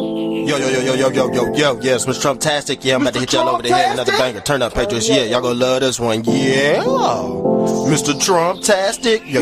Yo, yes, Mr. Trump-tastic. Yeah, I'm about to hit y'all over the head. Another banger. Turn up, Patriots. Yeah, y'all gonna love this one. Yeah. Mr. Trump-tastic. Yo.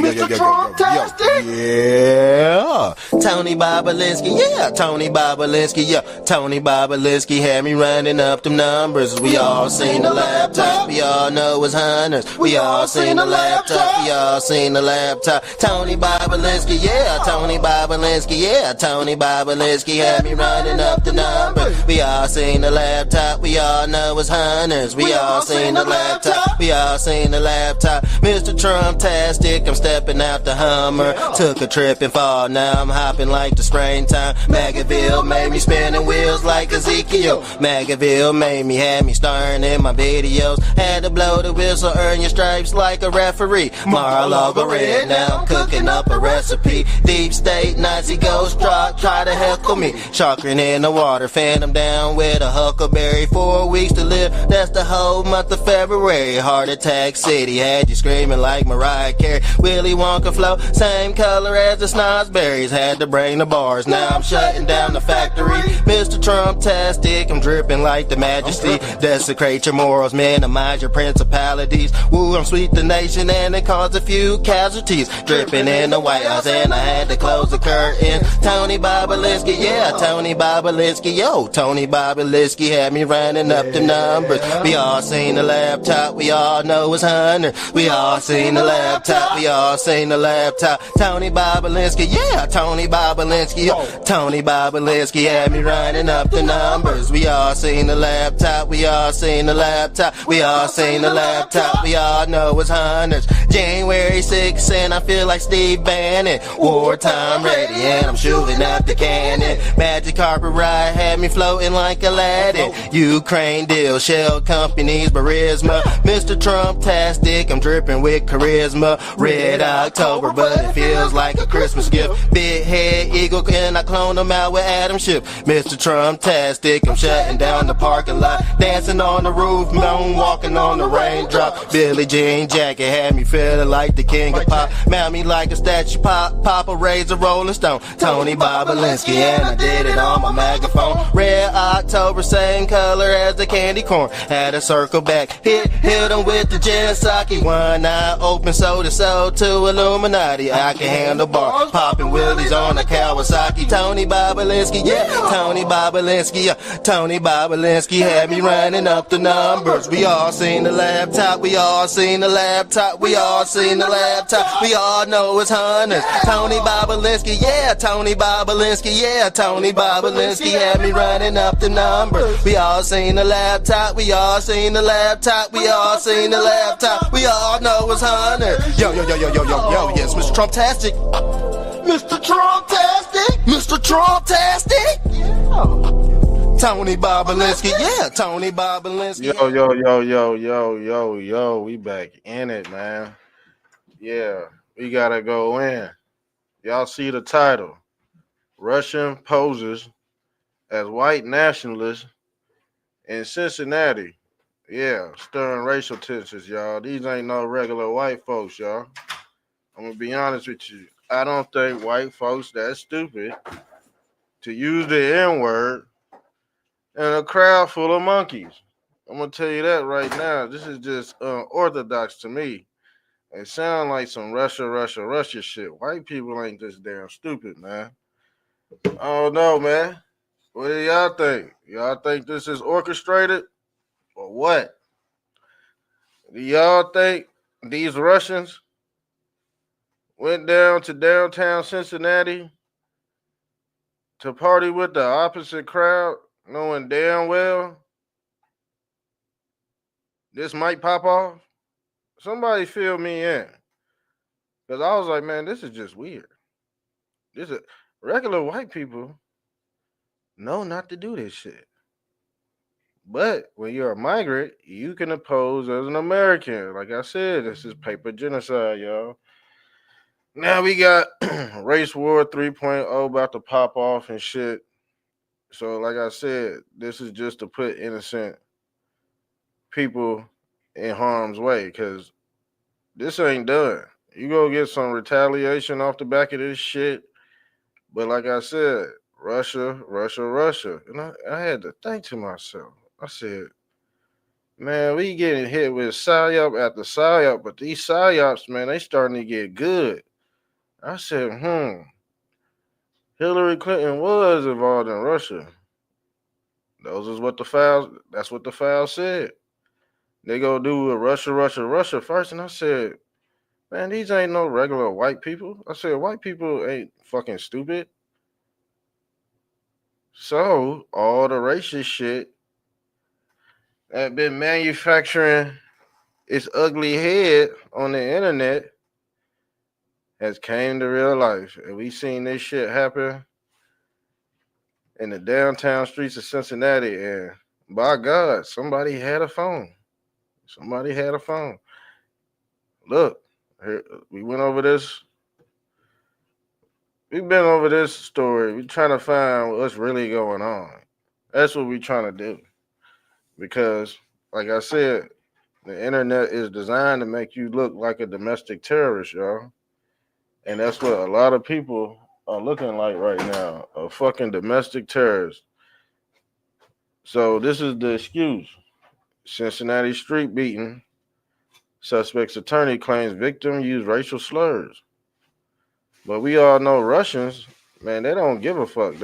Yeah. Tony Bobolinsky. Yeah, Tony Bobolinsky. Yeah, Tony Bobolinsky had me running up them numbers. We all seen the laptop. We all know it's hunters. We all seen the laptop. We all seen the laptop. Tony Bobolinsky. Yeah, Tony Bobolinsky. Yeah, Tony Bobolinsky had me running up the numbers. We all seen the laptop. We all know it's hunters. We all seen the laptop. We all seen the laptop. Mr. Trump-tastic, I'm stepping out the Hummer. Took a trip and fall, now I'm hopping like the springtime. Magaville made me spinning wheels like Ezekiel. Magaville had me starring in my videos. Had to blow the whistle, earn your stripes like a referee. Mar-a-Lago red, now I'm cooking up a recipe. Deep state, Nazi ghost truck, try to heckle me. Sharking in the water, phantom down with a huckleberry. 4 weeks to live, that's the whole month of February. Heart attack city, had you screaming like Mariah Carey. Willy Wonka flow, same color as the snozzberries. Had to bring the bars, now I'm shutting down the factory. Mr. Trump-tastic, I'm dripping like the majesty. Desecrate your morals, minimize your principalities. Woo, I'm sweep the nation and it caused a few casualties. Dripping in the White House and I had to close the curtain. Tony Bobolinsky, yeah, Tony Bobolinsky. Yo, Tony Bobolinsky had me running up the numbers. We all seen the laptop, we all know it's Hunter. We all seen the laptop, we all seen the laptop. Tony Bobolinsky, yeah, Tony Bobolinsky. Yo, Tony Bobolinsky had me running up the numbers. We all seen the laptop, we all seen the laptop. We all seen the laptop, we all know it's Hunters. January 6th and I feel like Steve Bannon. Wartime ready and I'm shooting out the cannon. Magic carpet ride had me floating like Aladdin. Ukraine deal, shell companies, Barisma. Mr. Trump-tastic, I'm dripping with charisma. Red October, but it feels like a Christmas gift. Big head eagle and I clone them out with Adam Schiff. Mr. Trump-tastic, I'm shutting down the parking lot. Dancing on the roof, walking on the raindrop. Billie Jean jacket had me feeling like the king of pop. Mount me like a statue, Papa raised a Rolling Stone. Tony Bobolinsky, and I did it on my megaphone. Red October, same color as the candy corn. Had to circle back, hit him with the gin sake. One eye open, sold to Illuminati. I can handle bar, popping wheelies on a Kawasaki. Tony Bobolinsky, yeah, Tony Bobolinsky, yeah. Tony Bobolinsky had me running up the numbers. We all seen the laptop, we all seen the laptop, we all seen the laptop. We all know it's Hunters. Tony Bobolinsky, yeah, Tony Bobolinsky, yeah, Tony Bobolinsky had me running up the numbers. We all seen the laptop, we all seen the laptop, we all seen the laptop. We all know it's Hunters. Yo, yes, Mr. Trump-tastic. Mr. Trump-tastic, Mr. Trump-tastic. Tony Bobolinsky, yeah, Tony Bobolinsky. Yo, we back in it, man. Yeah, we gotta go in. Y'all see the title. Russian poses as white nationalists in Cincinnati. Yeah, stirring racial tensions, y'all. These ain't no regular white folks, y'all. I'm gonna be honest with you. I don't think white folks that stupid to use the N-word in a crowd full of monkeys. I'm gonna tell you that right now. This is just unorthodox to me. It sounds like some Russia shit. White people ain't this damn stupid, man. I don't know, man. What do y'all think? Y'all think this is orchestrated or what? Do y'all think these Russians went down to downtown Cincinnati to party with the opposite crowd, knowing damn well this might pop off? Somebody fill me in. Because I was like, man, this is just weird. This is regular white people know not to do this shit. But when you're a migrant, you can oppose as an American. Like I said, this is paper genocide, y'all. Now we got race war 3.0 about to pop off and shit. So like I said, this is just to put innocent people in harm's way, because this ain't done. You go get some retaliation off the back of this shit. But like I said, Russia, Russia, Russia. And I had to think to myself, I said, man, we getting hit with psyop after psyop, but these psyops, man, they starting to get good. I said, Hillary Clinton was involved in Russia. That's what the file said. They go do a Russia, Russia, Russia first. And I said, man, these ain't no regular white people. I said, white people ain't fucking stupid. So all the racist shit that been manufacturing its ugly head on the internet has came to real life. And we seen this shit happen in the downtown streets of Cincinnati. And by God, somebody had a phone. Somebody had a phone. Look, here, we went over this. We've been over this story. We're trying to find what's really going on. That's what we're trying to do. Because, like I said, the internet is designed to make you look like a domestic terrorist, y'all. And that's what a lot of people are looking like right now, a fucking domestic terrorist. So this is the excuse. Cincinnati street beating. Suspect's attorney claims victim used racial slurs. But we all know Russians, man, they don't give a fuck.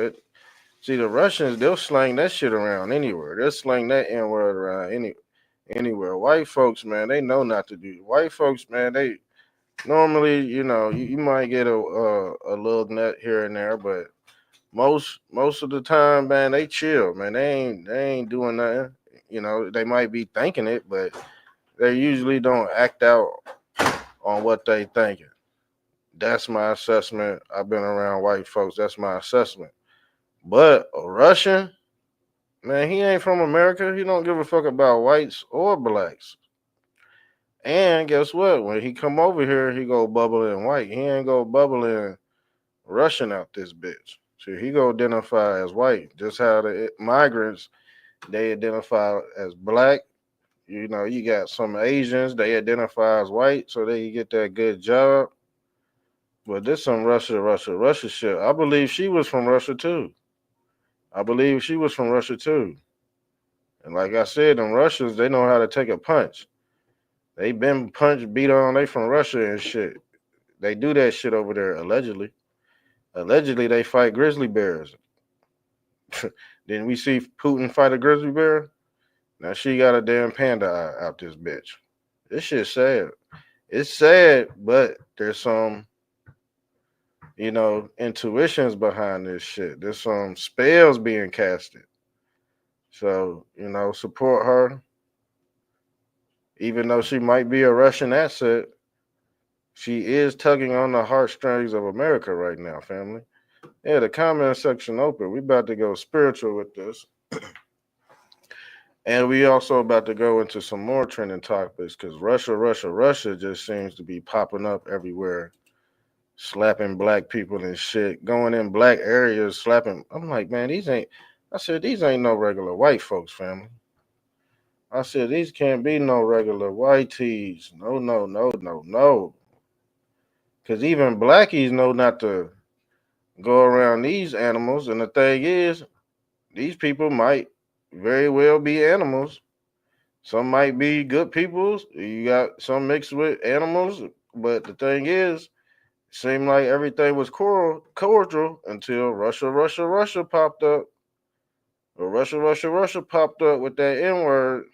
See, the Russians, they'll slang that shit around anywhere. They'll slang that N-word around anywhere. White folks, man, they know not to do. White folks, man, they normally, you might get a little nut here and there, but most of the time, man, they chill, man. They ain't doing nothing. They might be thinking it, but they usually don't act out on what they thinking. That's my assessment. I've been around white folks. That's my assessment. But a Russian, man, he ain't from America. He don't give a fuck about whites or blacks. And guess what? When he come over here, he go bubbling white. He ain't go bubbling Russian out this bitch. So he go identify as white. Just how the migrants, they identify as black. You got some Asians, they identify as white, so they get that good job. But this some Russia shit. I believe she was from Russia too. And like I said, them Russians, they know how to take a punch. They been punched, beat on, they from Russia and shit. They do that shit over there, allegedly. Allegedly, they fight grizzly bears. Didn't we see Putin fight a grizzly bear? Now she got a damn panda eye out this bitch. This shit's sad. It's sad, but there's some, intuitions behind this shit. There's some spells being casted. So, support her. Even though she might be a Russian asset, she is tugging on the heartstrings of America right now, family. Yeah, the comment section open. We about to go spiritual with this. And we also about to go into some more trending topics because Russia just seems to be popping up everywhere, slapping black people and shit, going in black areas, slapping. I'm like, man, these ain't no regular white folks, family. I said, these can't be no regular white tees. No. Because even blackies know not to go around these animals. And the thing is, these people might very well be animals. Some might be good people. You got some mixed with animals. But the thing is, it seemed like everything was cordial until Russia popped up. Or Russia popped up with that N-word,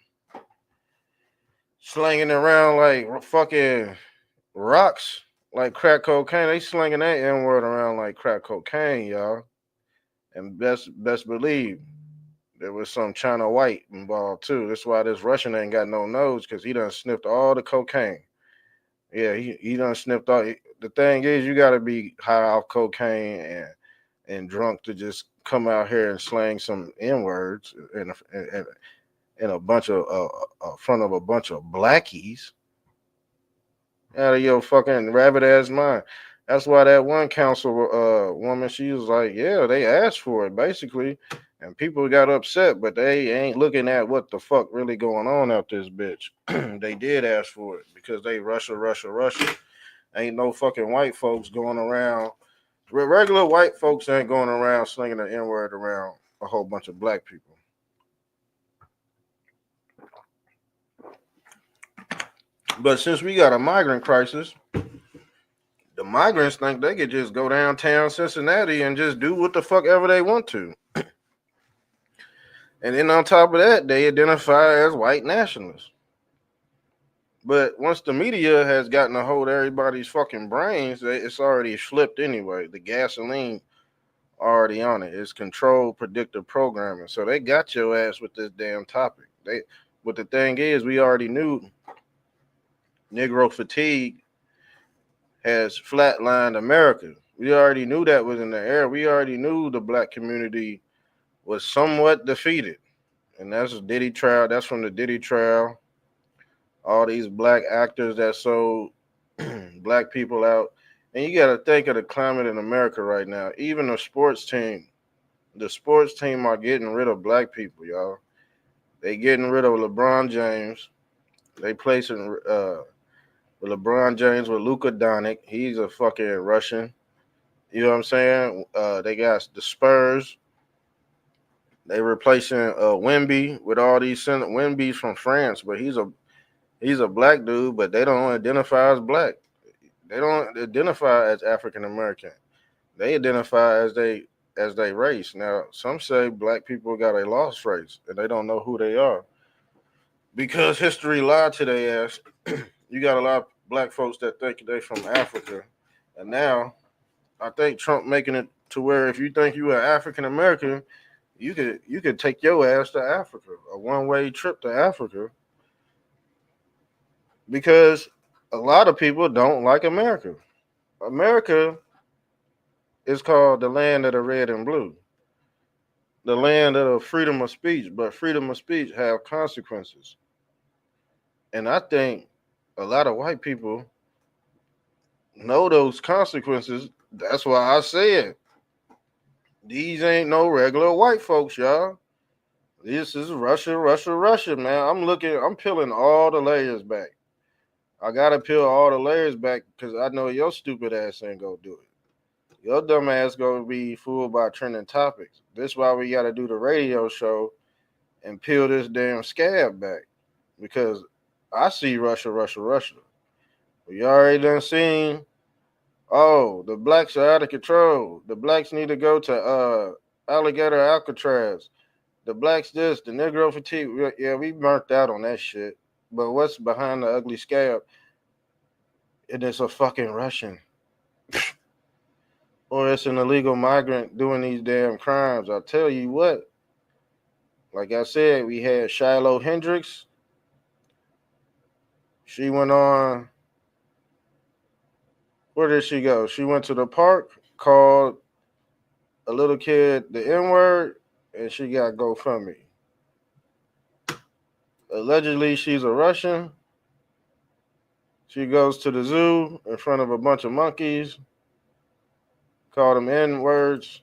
slinging around like fucking rocks, like crack cocaine. They slinging that N-word around like crack cocaine, y'all. And best believe there was some China white involved too. That's why this Russian ain't got no nose, because he done sniffed all the cocaine. Yeah, he done sniffed all. The thing is, you got to be high off cocaine and drunk to just come out here and slang some N-words in a bunch of front of a bunch of blackies. Out of your fucking rabbit ass mind. That's why that one council woman, she was like, yeah, they asked for it basically, and people got upset, but they ain't looking at what the fuck really going on out this bitch. They did ask for it because they Russia. Ain't no fucking white folks going around Regular white folks ain't going around slinging the N word around a whole bunch of black people. But since we got a migrant crisis, the migrants think they could just go downtown Cincinnati and just do what the fuck ever they want to. And then on top of that, they identify as white nationalists. But once the media has gotten a hold of everybody's fucking brains, it's already flipped anyway. The gasoline already on it. It's controlled predictive programming. So they got your ass with this damn topic. But the thing is, we already knew Negro fatigue has flatlined America. We already knew that was in the air. We already knew the black community was somewhat defeated. And that's Diddy trial. That's from the Diddy trial. All these black actors that sold black people out. And you got to think of the climate in America right now. Even the sports team are getting rid of black people, y'all. They getting rid of LeBron James. They placing LeBron James with Luka Doncic. He's a fucking Russian. You know what I'm saying? They got the Spurs. They replacing Wemby with all these Wemby's from France, but he's a black dude, but they don't identify as black. They don't identify as African American. They identify as they race. Now, some say black people got a lost race and they don't know who they are. Because history lied to their ass. You got a lot of black folks that think they from Africa. And now I think Trump making it to where if you think you are African American, you could take your ass to Africa, a one-way trip to Africa. Because a lot of people don't like America. America is called the land of the red and blue, the land of freedom of speech, but freedom of speech have consequences. And I think a lot of white people know those consequences. That's why I said these ain't no regular white folks, y'all. This is Russia, Russia, Russia, man. I'm peeling all the layers back. I gotta peel all the layers back because I know your stupid ass ain't gonna do it. Your dumb ass gonna be fooled by trending topics. This is why we gotta do the radio show and peel this damn scab back. Because I see Russia, Russia, Russia. We already done seen, oh, the blacks are out of control. The blacks need to go to Alligator Alcatraz. The blacks this, the Negro fatigue. Yeah, we burnt out on that shit. But what's behind the ugly scab? It is a fucking Russian. Or it's an illegal migrant doing these damn crimes. I tell you what, like I said, we had Shiloh Hendricks. She went on, where did she go? She went to the park, called a little kid the N-word, and she got GoFundMe. Allegedly, she's a Russian. She goes to the zoo in front of a bunch of monkeys, call them N-words.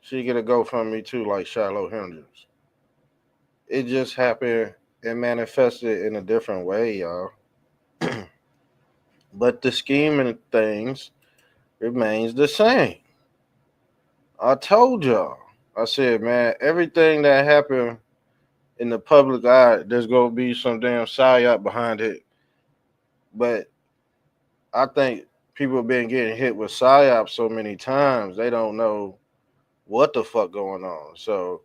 She get a GoFundMe too, like Shiloh Hendricks. It just happened and manifested in a different way, y'all. But the scheme of things remains the same. I told y'all. I said, man, everything that happened in the public eye, there's gonna be some damn psyop behind it. But I think people have been getting hit with psyop so many times, they don't know what the fuck going on. So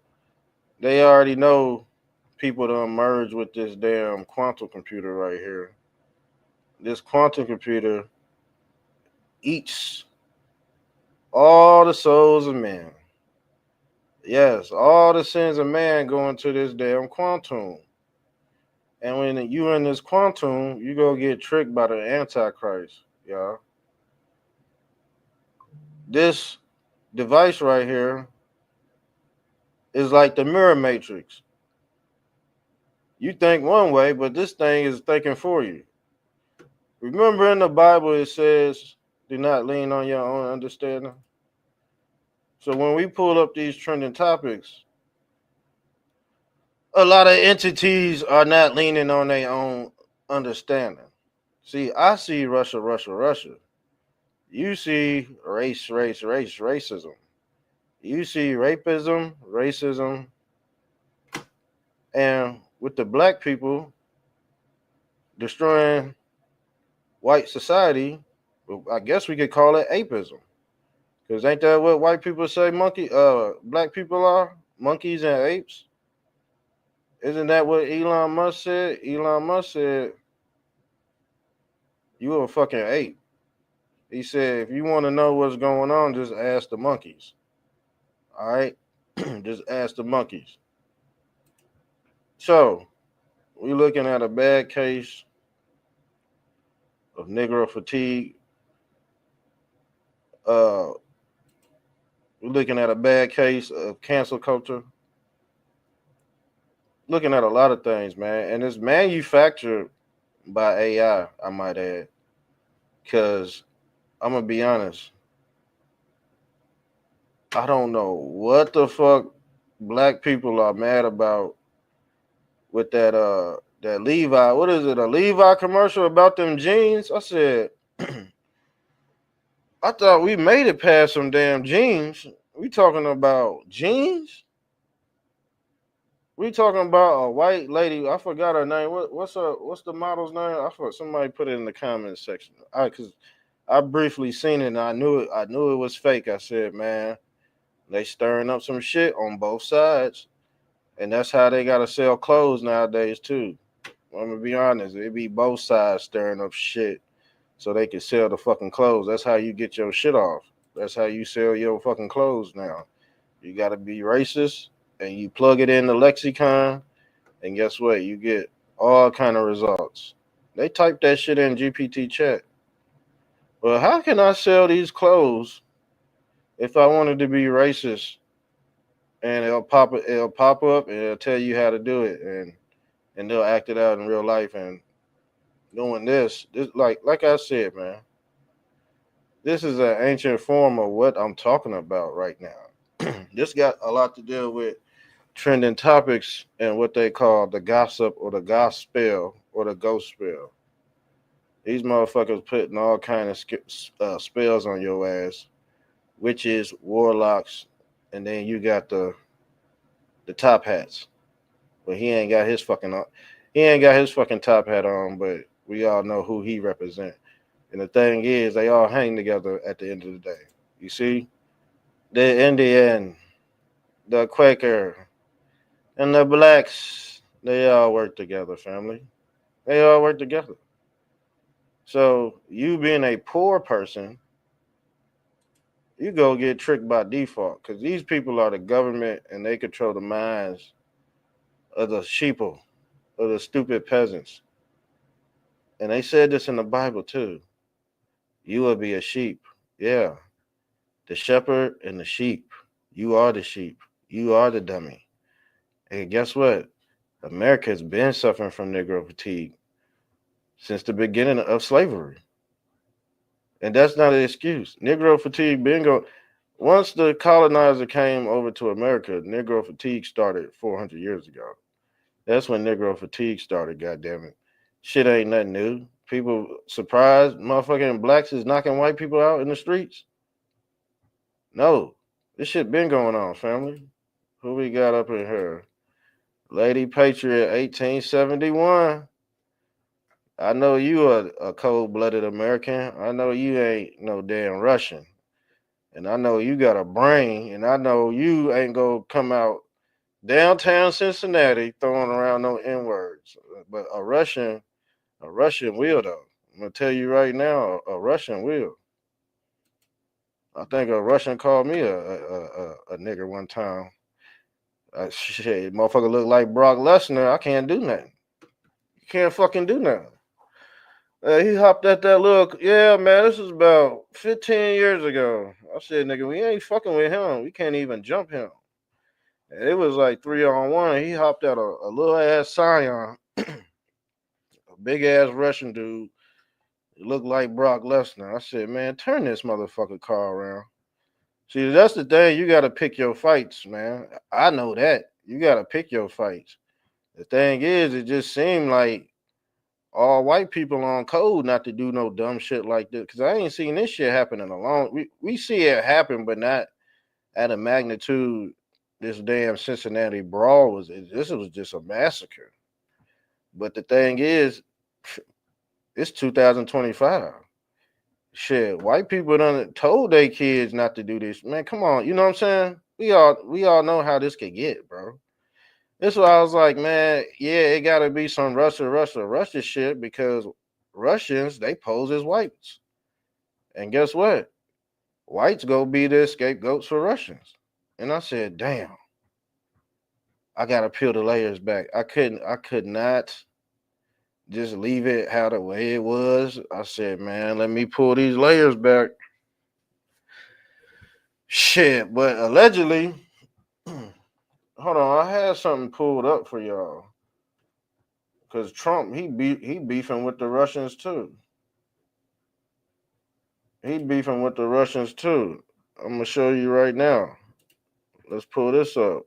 they already know people to merge with this damn quantum computer right here. This quantum computer eats all the souls of men. Yes, all the sins of man go into this damn quantum. And when you in this quantum, you go get tricked by the Antichrist, y'all. This device right here is like the mirror matrix. You think one way, but this thing is thinking for you. Remember in the Bible it says, do not lean on your own understanding. So when we pull up these trending topics, a lot of entities are not leaning on their own understanding. See, I see Russia, Russia, Russia. you see racism. You see racism, and with the black people destroying white society, well, I guess we could call it apeism. Cause ain't that what white people say black people are? Monkeys and apes? Isn't that what Elon Musk said? Elon Musk said, you a fucking ape. He said, if you want to know what's going on, just ask the monkeys. All right? Just ask the monkeys. So, we looking at a bad case of Negro fatigue. We're looking at a bad case of cancel culture. Looking at a lot of things, man. And it's manufactured by AI, I might add. Because I'm going to be honest. I don't know what the fuck black people are mad about with that Levi. What is it? A Levi commercial about them jeans? I said, I thought we made it past some damn jeans. We talking about jeans? We talking about a white lady. I forgot her name. What's the model's name? I forgot. Somebody put it in the comments section. Cause I briefly seen it and I knew it was fake. I said, man, they stirring up some shit on both sides. And that's how they gotta sell clothes nowadays too. I'm gonna be honest, it be both sides stirring up shit so they can sell the fucking clothes. That's how you get your shit off. That's how you sell your fucking clothes now. You gotta be racist and you plug it in the lexicon, and guess what? You get all kind of results. They type that shit in GPT chat. Well, how can I sell these clothes if I wanted to be racist? And it'll pop up and it'll tell you how to do it, and they'll act it out in real life. And doing this like I said, man, this is an ancient form of what I'm talking about right now. This got a lot to do with trending topics and what they call the gossip or the gospel or the ghost spell. These motherfuckers putting all kind of spells on your ass, witches, warlocks, and then you got the top hats. But he ain't got his fucking top hat on, but we all know who he represent. And the thing is, they all hang together at the end of the day. You see? The Indian, the Quaker, and the blacks, they all work together, family. They all work together. So you being a poor person, you go get tricked by default because these people are the government and they control the minds of the sheeple, of the stupid peasants. And they said this in the Bible too. You will be a sheep. Yeah. The shepherd and the sheep. You are the sheep. You are the dummy. And guess what? America has been suffering from Negro fatigue since the beginning of slavery. And that's not an excuse. Negro fatigue been going. Once the colonizer came over to America, Negro fatigue started 400 years ago. That's when Negro fatigue started, goddammit. Shit ain't nothing new. People surprised motherfucking blacks is knocking white people out in the streets. No. This shit been going on, family. Who we got up in here? Lady Patriot 1871. I know you a cold-blooded American. I know you ain't no damn Russian. And I know you got a brain. And I know you ain't gonna come out downtown Cincinnati throwing around no N-words. But a Russian will though. I'm gonna tell you right now, a Russian will. I think a Russian called me a nigger one time. Shit, motherfucker look like Brock Lesnar. I can't do nothing. You can't fucking do nothing. He hopped at that little, yeah, man, this was about 15 years ago. I said, nigga, we ain't fucking with him. We can't even jump him. And it was like 3-on-1. He hopped at a little ass Scion, a big ass Russian dude. He looked like Brock Lesnar. I said, man, turn this motherfucker car around. See, that's the thing. You got to pick your fights, man. I know that. You got to pick your fights. The thing is, it just seemed like all white people on code not to do no dumb shit like this. Cause I ain't seen this shit happen in a long. We see it happen, but not at a magnitude. This damn Cincinnati brawl was. This was just a massacre. But the thing is, it's 2025. Shit, white people done told their kids not to do this. Man, come on, you know what I'm saying? We all know how this could get, bro. This why I was like, man, yeah, it gotta be some Russia shit because Russians, they pose as whites. And guess what? Whites go be the scapegoats for Russians. And I said, damn, I gotta peel the layers back. I could not just leave it how the way it was. I said, man, let me pull these layers back. Shit, but allegedly, hold on, I had something pulled up for y'all. Cause Trump, he beefing with the Russians too. He beefing with the Russians too. I'm gonna show you right now. Let's pull this up.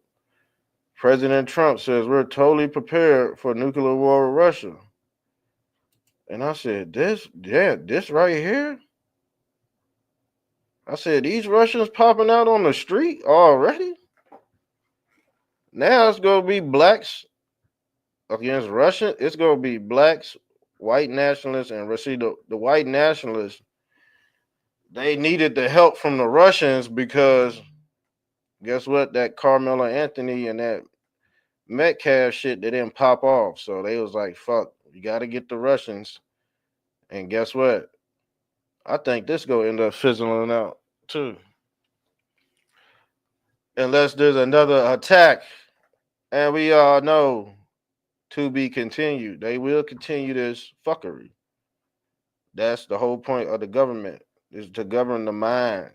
President Trump says we're totally prepared for nuclear war with Russia. And I said, this right here? I said, these Russians popping out on the street already? Now it's gonna be blacks against Russia. It's gonna be blacks, white nationalists, and see the white nationalists, they needed the help from the Russians because guess what? That Carmelo Anthony and that Metcalf shit, they didn't pop off. So they was like, fuck, you got to get the Russians. And guess what? I think this going to end up fizzling out too. Unless there's another attack. And we all know to be continued. They will continue this fuckery. That's the whole point of the government, is to govern the mind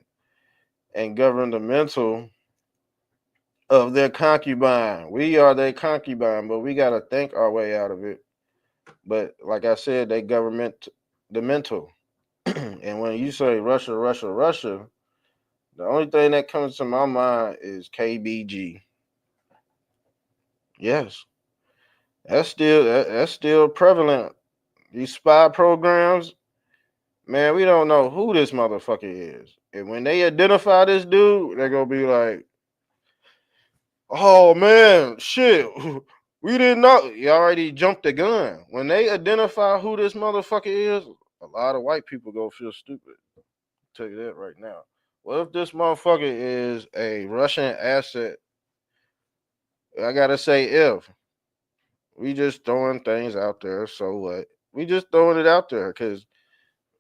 and govern the mental of their concubine. We are their concubine, but we got to think our way out of it. But like I said, they government the mental. And when you say Russia, Russia, Russia, the only thing that comes to my mind is KBG. Yes, that's still prevalent. These spy programs, man, we don't know who this motherfucker is. And when they identify this dude, they're gonna be like, oh man, shit. We didn't know. You already jumped the gun. When they identify who this motherfucker is, a lot of white people go feel stupid. I'll tell you that right now. What if this motherfucker is a Russian asset? I gotta say if. We just throwing things out there, so what? We just throwing it out there because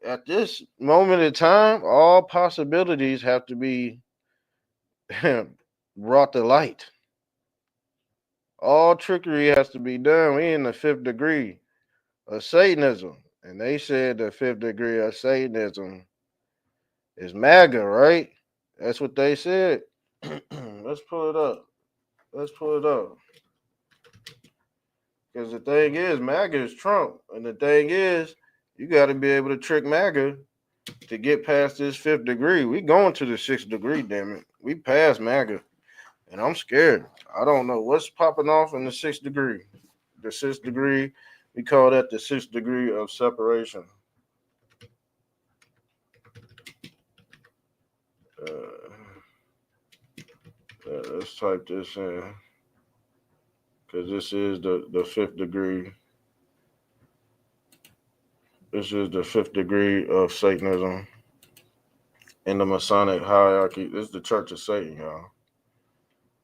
at this moment in time, all possibilities have to be brought to light. All trickery has to be done. We in the fifth degree of Satanism. And they said the fifth degree of Satanism is MAGA, right? That's what they said. Let's pull it up. Let's pull it up. Because the thing is, MAGA is Trump. And the thing is, you got to be able to trick MAGA to get past this fifth degree. We going to the sixth degree, damn it. We passed MAGA. And I'm scared. I don't know what's popping off in the sixth degree. The sixth degree, we call that the sixth degree of separation. Let's type this in. Because this is the fifth degree. This is the fifth degree of Satanism in the Masonic hierarchy. This is the Church of Satan, y'all.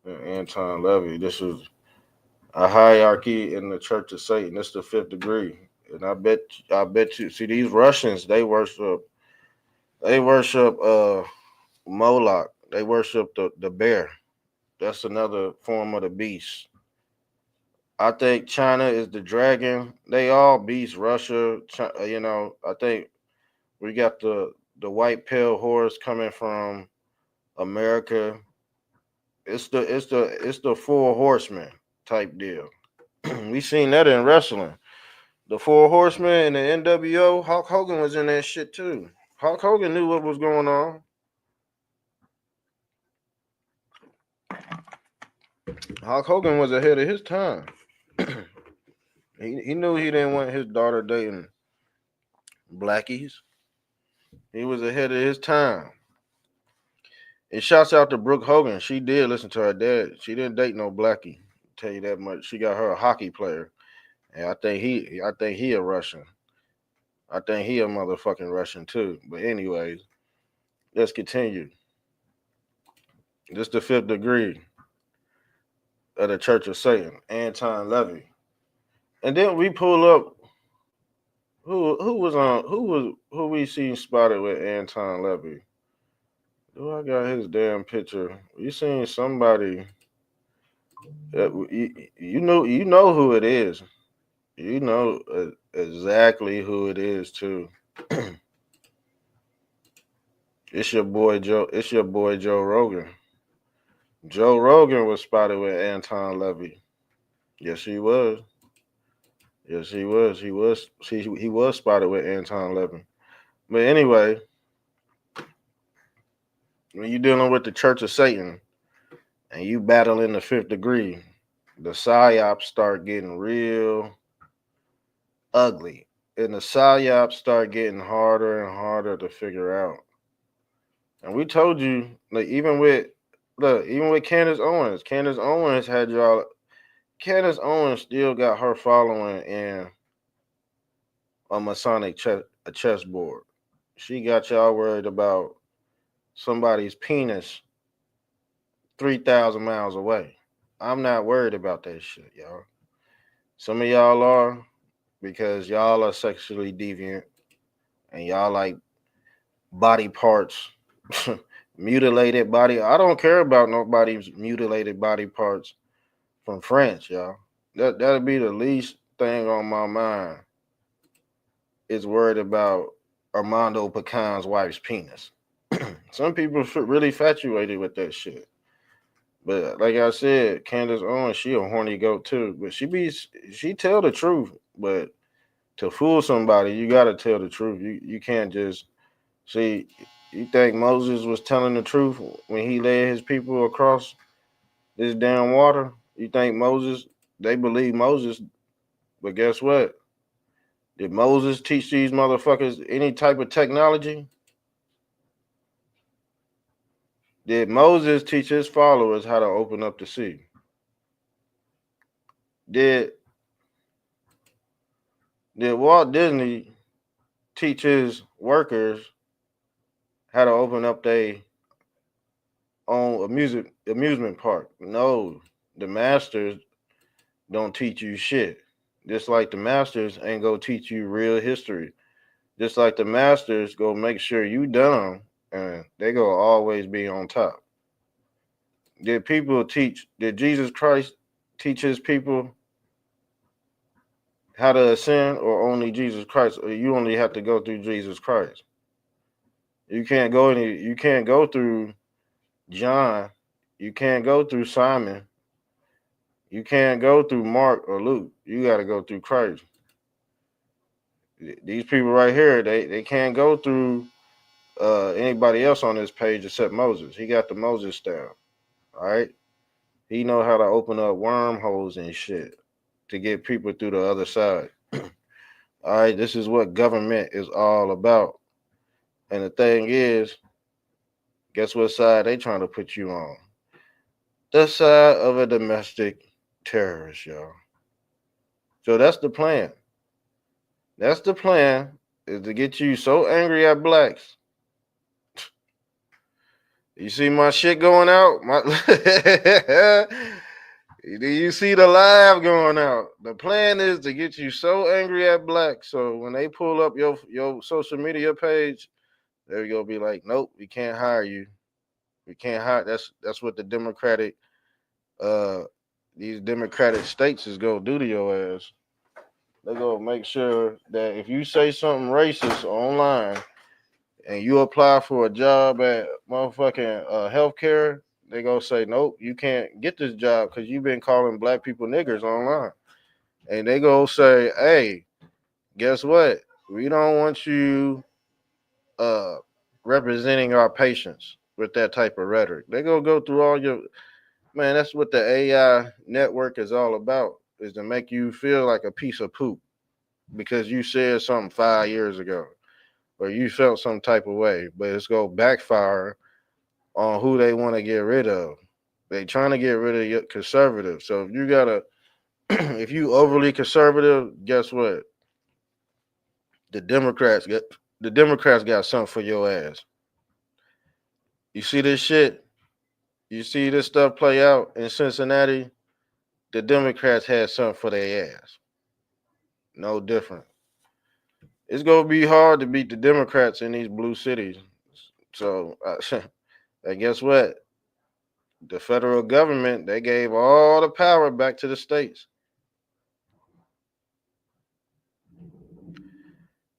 Anton Levy. This is a hierarchy in the Church of Satan. This is the fifth degree. And I bet you, see these Russians, they worship Moloch. They worship the bear. That's another form of the beast. I think China is the dragon. They all beast. Russia, I think we got the white pale horse coming from America. It's the four horsemen type deal. We seen that in wrestling. The four horsemen and the NWO. Hulk Hogan was in that shit too. Hulk Hogan knew what was going on. Hulk Hogan was ahead of his time. He knew he didn't want his daughter dating blackies. He was ahead of his time. And shouts out to Brooke Hogan. She did listen to her dad. She didn't date no blackie. I'll tell you that much. She got her a hockey player. And I think he a Russian. I think he a motherfucking Russian too. But anyways, let's continue. This the fifth degree of the Church of Satan, Anton Levy. And then we pull up who we seen spotted with Anton Levy. Do I got his damn picture? You seen somebody you know who it is. You know exactly who it is too. It's your boy Joe. It's your boy Joe Rogan. Joe Rogan was spotted with Anton Levy. Yes, he was. Yes, he was. He was spotted with Anton Levy. But anyway, when you're dealing with the Church of Satan and you battling the fifth degree, the psyops start getting real ugly, and the psyops start getting harder and harder to figure out. And we told you, like even with Candace Owens had y'all. Candace Owens still got her following in a Masonic a chessboard. She got y'all worried about somebody's penis 3,000 miles away. I'm not worried about that shit, y'all. Some of y'all are because y'all are sexually deviant and y'all like body parts, mutilated body. I don't care about nobody's mutilated body parts from France, y'all. That'll be the least thing on my mind is worried about Armando Pecan's wife's penis. Some people really infatuated with that shit. But like I said, Candace Owens, she a horny goat too. But she tell the truth. But to fool somebody, you gotta tell the truth. You can't just see. You think Moses was telling the truth when he led his people across this damn water? You think Moses? They believe Moses, but guess what? Did Moses teach these motherfuckers any type of technology? Did Moses teach his followers how to open up the sea? Did did Walt Disney teach his workers how to open up their own amusement park? No, the masters don't teach you shit. Just like the masters ain't go teach you real history. Just like the masters go make sure you dumb and they go always be on top. Did Jesus Christ teach his people how to ascend or only Jesus Christ? Or you only have to go through Jesus Christ. You can't go through John. You can't go through Simon. You can't go through Mark or Luke. You got to go through Christ. These people right here, they can't go through anybody else on this page except Moses. He got the Moses stamp. All right. He know how to open up wormholes and shit to get people through the other side. All right, this is what government is all about. And the thing is, guess what side they trying to put you on? The side of a domestic terrorist, y'all. So that's the plan. That's the plan is to get you so angry at blacks. You see my shit going out? Do you see the live going out? The plan is to get you so angry at blacks. So when they pull up your social media page, they're gonna be like, nope, we can't hire you. We can't hire. That's what the uh these democratic states is gonna do to your ass. They're gonna make sure that if you say something racist online and you apply for a job at motherfucking healthcare, they gonna say, nope, you can't get this job because you've been calling black people niggers online. And they gonna say, hey, guess what? We don't want you uh representing our patients with that type of rhetoric. They gonna go through all your man, that's what the AI network is all about. is to make you feel like a piece of poop because you said something 5 years ago or you felt some type of way, but it's going to backfire on who they want to get rid of. They trying to get rid of your conservative. So if you gotta, if you overly conservative, guess what? The Democrats get the Democrats got something for your ass. You see this shit? You see this stuff play out in Cincinnati? The Democrats had something for their ass. No different. It's gonna be hard to beat the Democrats in these blue cities. So, and guess what? The federal government, they gave all the power back to the states.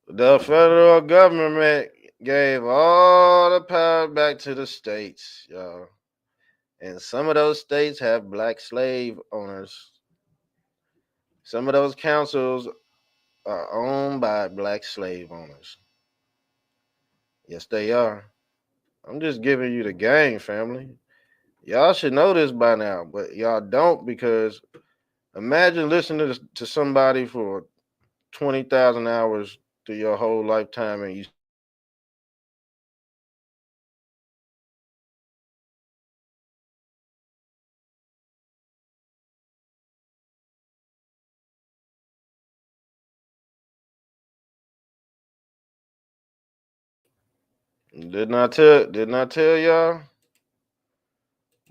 The federal government gave all the power back to the states, y'all. And some of those states have black slave owners. Some of those councils are owned by black slave owners. Yes, they are. I'm just giving you the game, family. Y'all should know this by now, but y'all don't because imagine listening to somebody for 20,000 hours through your whole lifetime and you did not tell y'all.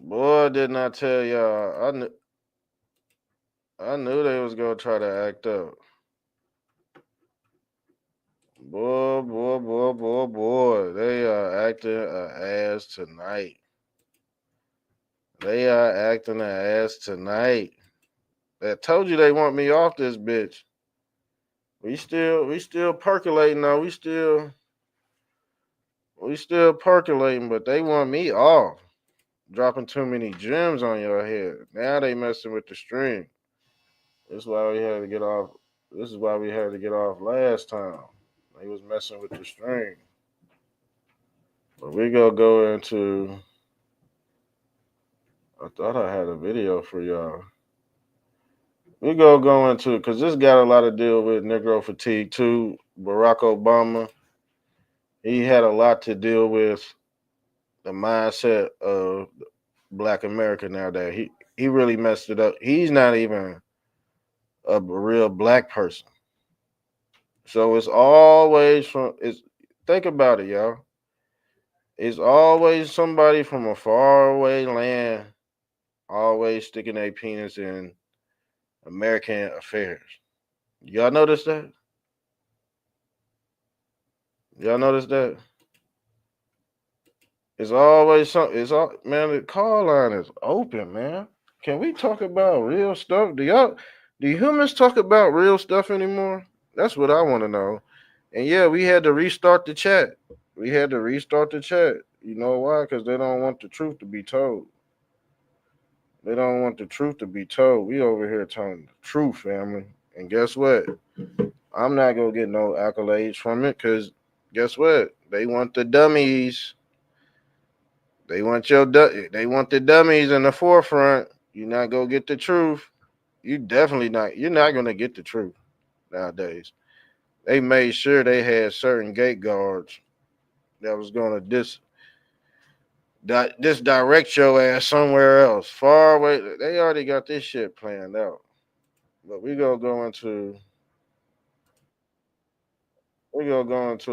Boy, didn't I tell y'all? I knew they was gonna try to act up. Boy. They are acting a ass tonight. They are acting a ass tonight. I told you they want me off this bitch. We still percolating though. We still percolating, but they want me off. Dropping too many gems on your head. Now they messing with the stream. This is why we had to get off. This is why we had to get off last time. They was messing with the stream. But we gonna go into. I thought I had a video for y'all. We gonna go into because this got a lot to deal with Negro fatigue too. Barack Obama, he had a lot to deal with the mindset of Black America nowadays. He really messed it up. He's not even a real black person. So it's always from it's think about it, y'all. It's always somebody from a faraway land always sticking their penis in American affairs. Y'all notice that? Y'all notice that? It's always something. It's all man. The call line is open, man. Can we talk about real stuff? Do humans talk about real stuff anymore? That's what I want to know. And yeah, we had to restart the chat. You know why? Because they don't want the truth to be told. They don't want the truth to be told. We over here telling the truth, family. And guess what? I'm not gonna get no accolades from it because guess what? They want the dummies. They want they want the dummies in the forefront. You're not gonna get the truth. You're not gonna get the truth nowadays. They made sure they had certain gate guards that was gonna direct your ass somewhere else, far away. They already got this shit planned out. But we gonna go into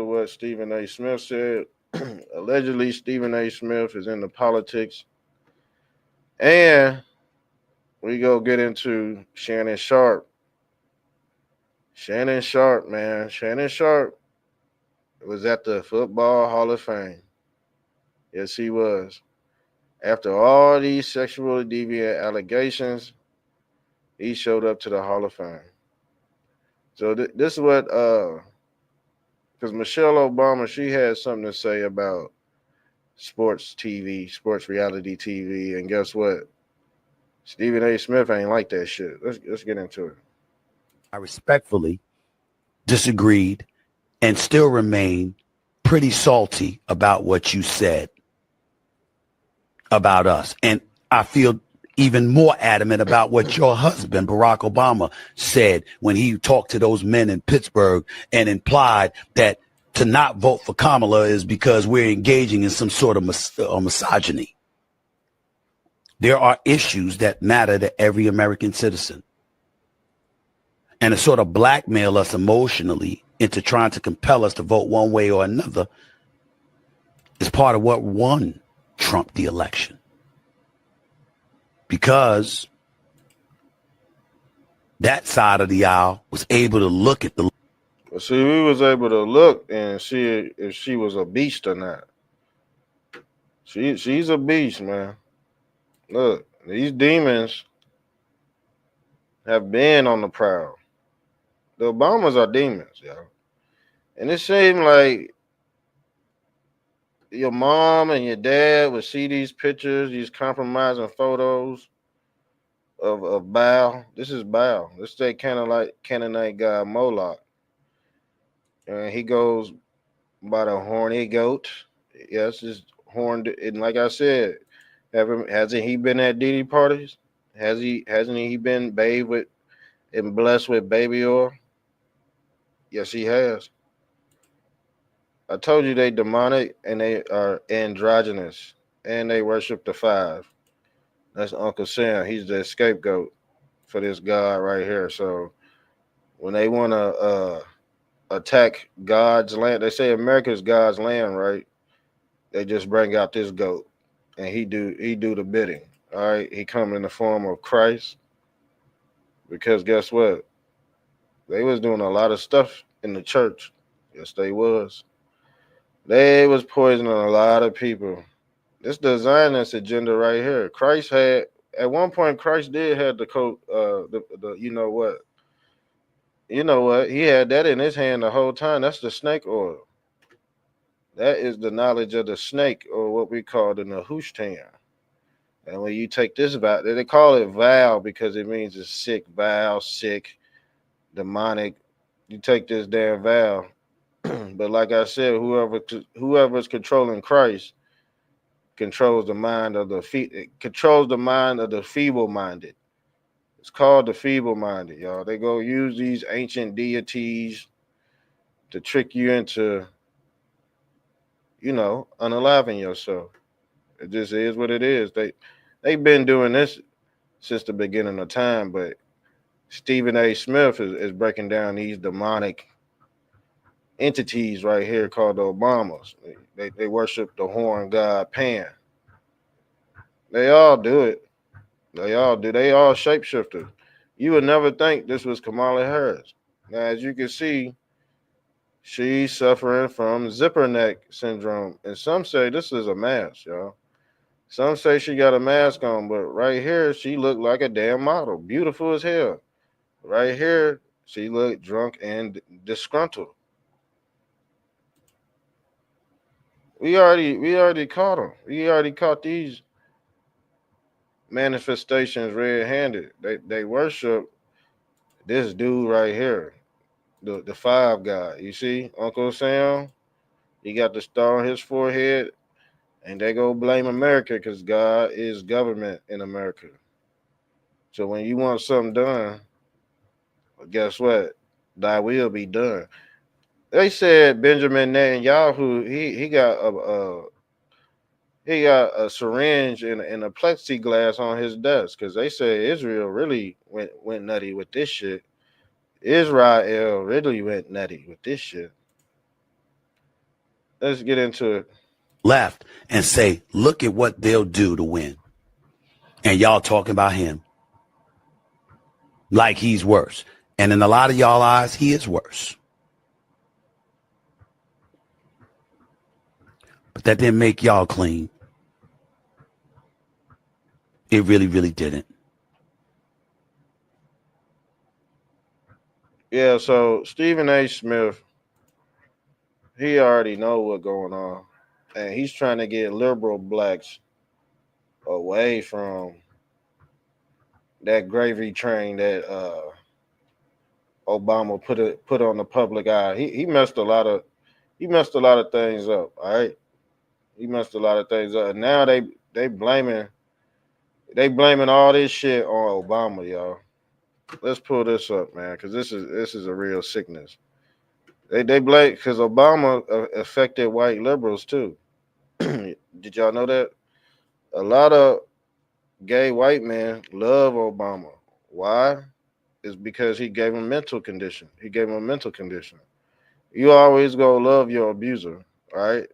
what Stephen A. Smith said. Allegedly, Stephen A. Smith is into politics, and we go get into Shannon Sharp. Shannon Sharp, man. Shannon Sharp was at the Football Hall of Fame. Yes, he was. After all these sexually deviant allegations, he showed up to the Hall of Fame. So this is what, because Michelle Obama, she had something to say about sports TV, sports reality TV, and guess what? Stephen A. Smith ain't like that shit. Let's get into it. I respectfully disagreed and still remain pretty salty about what you said about us. And I feel even more adamant about what your husband, Barack Obama, said when he talked to those men in Pittsburgh and implied that to not vote for Kamala is because we're engaging in some sort of misogyny. There are issues that matter to every American citizen. And to sort of blackmail us emotionally into trying to compel us to vote one way or another is part of what won Trump the election. Because that side of the aisle was able to look at the... Well, see, we was able to look and see if she was a beast or not. She's a beast, man. Look, these demons have been on the prowl. The Obamas are demons, y'all. And it seemed like your mom and your dad would see these pictures, these compromising photos of Baal. This is Baal. This is that Canaanite guy Moloch. And he goes by the horny goat. Yes, it's horned. And like I said, hasn't he been at Diddy parties? Hasn't he been bathed with and blessed with baby oil? Yes, he has. I told you they demonic and they are androgynous and they worship the five. That's Uncle Sam. He's the scapegoat for this God right here. So when they want to attack God's land, they say America's God's land, right? They just bring out this goat and he do the bidding. All right. He come in the form of Christ. Because guess what? They was doing a lot of stuff in the church. Yes, they was. They was poisoning a lot of people. This the Zionist agenda right here. Christ had at one point. Christ did have the coat. The you know what? You know what? He had that in his hand the whole time. That's the snake oil. That is the knowledge of the snake, or what we call the Nehushtan. And when you take this vow, they call it vow because it means it's sick, vow, sick, demonic. You take this damn vow. But like I said, whoever's controlling Christ controls the mind of the feeble-minded. It's called the feeble-minded, y'all. They go use these ancient deities to trick you into, unaliving yourself. It just is what it is. They've been doing this since the beginning of time, but Stephen A. Smith is breaking down these demonic entities right here called the Obamas. They worship the horn god Pan. They all do it. They all do. They all shapeshifters. You would never think this was Kamala Harris. Now, as you can see, she's suffering from zipper neck syndrome. And some say this is a mask, y'all. Some say she got a mask on, but right here, she looked like a damn model. Beautiful as hell. Right here, she looked drunk and disgruntled. We already caught them. We already caught these manifestations red-handed. They worship this dude right here, the five guy. You see, Uncle Sam, he got the star on his forehead, and they go blame America because God is government in America. So when you want something done, well, guess what? Thy will be done. They said Benjamin Netanyahu, he got a syringe and a plexiglass on his desk because they say Israel really went nutty with this shit. Israel really went nutty with this shit. Let's get into it. Left and say, look at what they'll do to win. And y'all talking about him like he's worse. And in a lot of y'all eyes, he is worse. But that didn't make y'all clean. It really, really didn't. Yeah, so Stephen A. Smith, he already know what's going on. And he's trying to get liberal blacks away from that gravy train that Obama put on the public eye. He messed a lot of things up, all right? He messed a lot of things up. And now they blaming They blaming all this shit on Obama, y'all. Let's pull this up, man, because this is a real sickness. They blame because Obama affected white liberals too. Did y'all know that? A lot of gay white men love Obama. Why? It's because he gave them mental condition. He gave them a mental condition. You always go love your abuser, all right?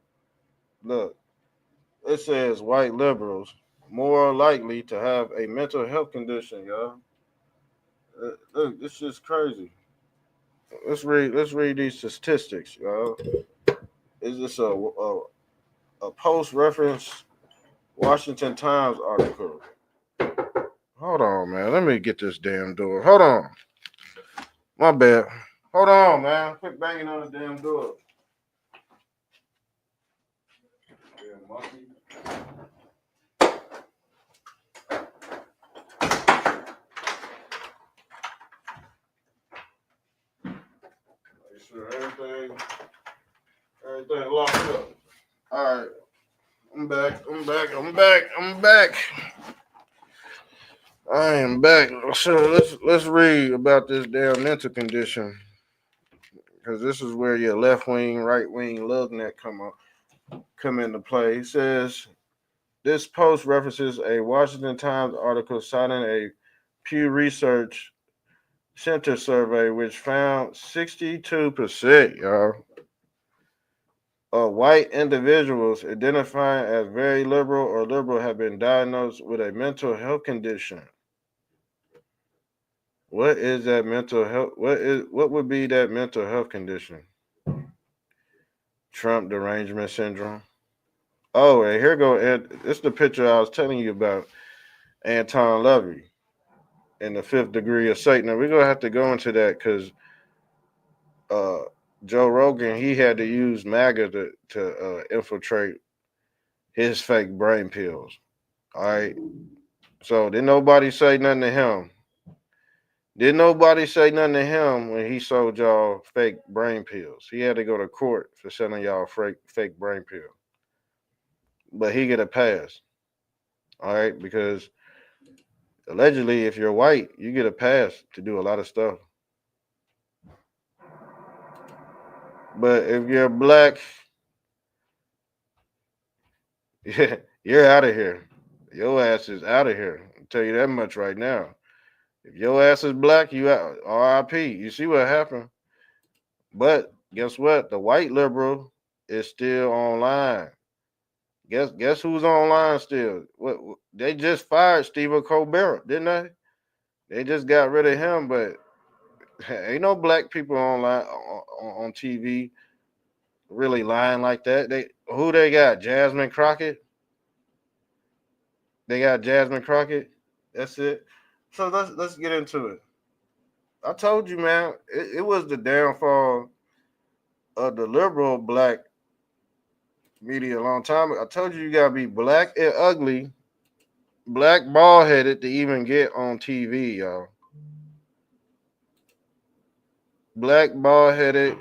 Look, it says white liberals more likely to have a mental health condition, y'all. Look, this shit's crazy. Let's read these statistics, y'all. Is this a post reference Washington Times article? Hold on, man. Let me get this damn door. Hold on. My bad. Hold on, man. Quit banging on the damn door. Damn monkey. Make sure everything locked up. All right. I'm back. I am back. So let's read about this damn mental condition, because this is where your left wing, right wing lug net come into play. It says this post references a Washington Times article citing a Pew Research Center survey which found 62%, y'all, of white individuals identifying as very liberal or liberal have been diagnosed with a mental health condition. What is that mental health? What would be that mental health condition? Trump derangement syndrome. Oh, and here go. This is the picture I was telling you about. Anton Levy in the Fifth Degree of Satan. Now we're gonna have to go into that because Joe Rogan, he had to use MAGA to infiltrate his fake brain pills. All right. So didn't nobody say nothing to him. Didn't nobody say nothing to him when he sold y'all fake brain pills. He had to go to court for selling y'all fake brain pills. But he get a pass. All right, because allegedly, if you're white, you get a pass to do a lot of stuff. But if you're black, you're out of here. Your ass is out of here. I'll tell you that much right now. If your ass is black, you out. R.I.P. You see what happened? But guess what? The white liberal is still online. Guess who's online still? What they just fired Stephen Colbert, didn't they? They just got rid of him, but ain't no black people online on TV really lying like that. They got? Jasmine Crockett. They got Jasmine Crockett. That's it. So let's get into it. I told you, man, it was the downfall of the liberal black media a long time ago. I told you gotta be black and ugly, black bald headed to even get on TV, y'all. Black bald headed.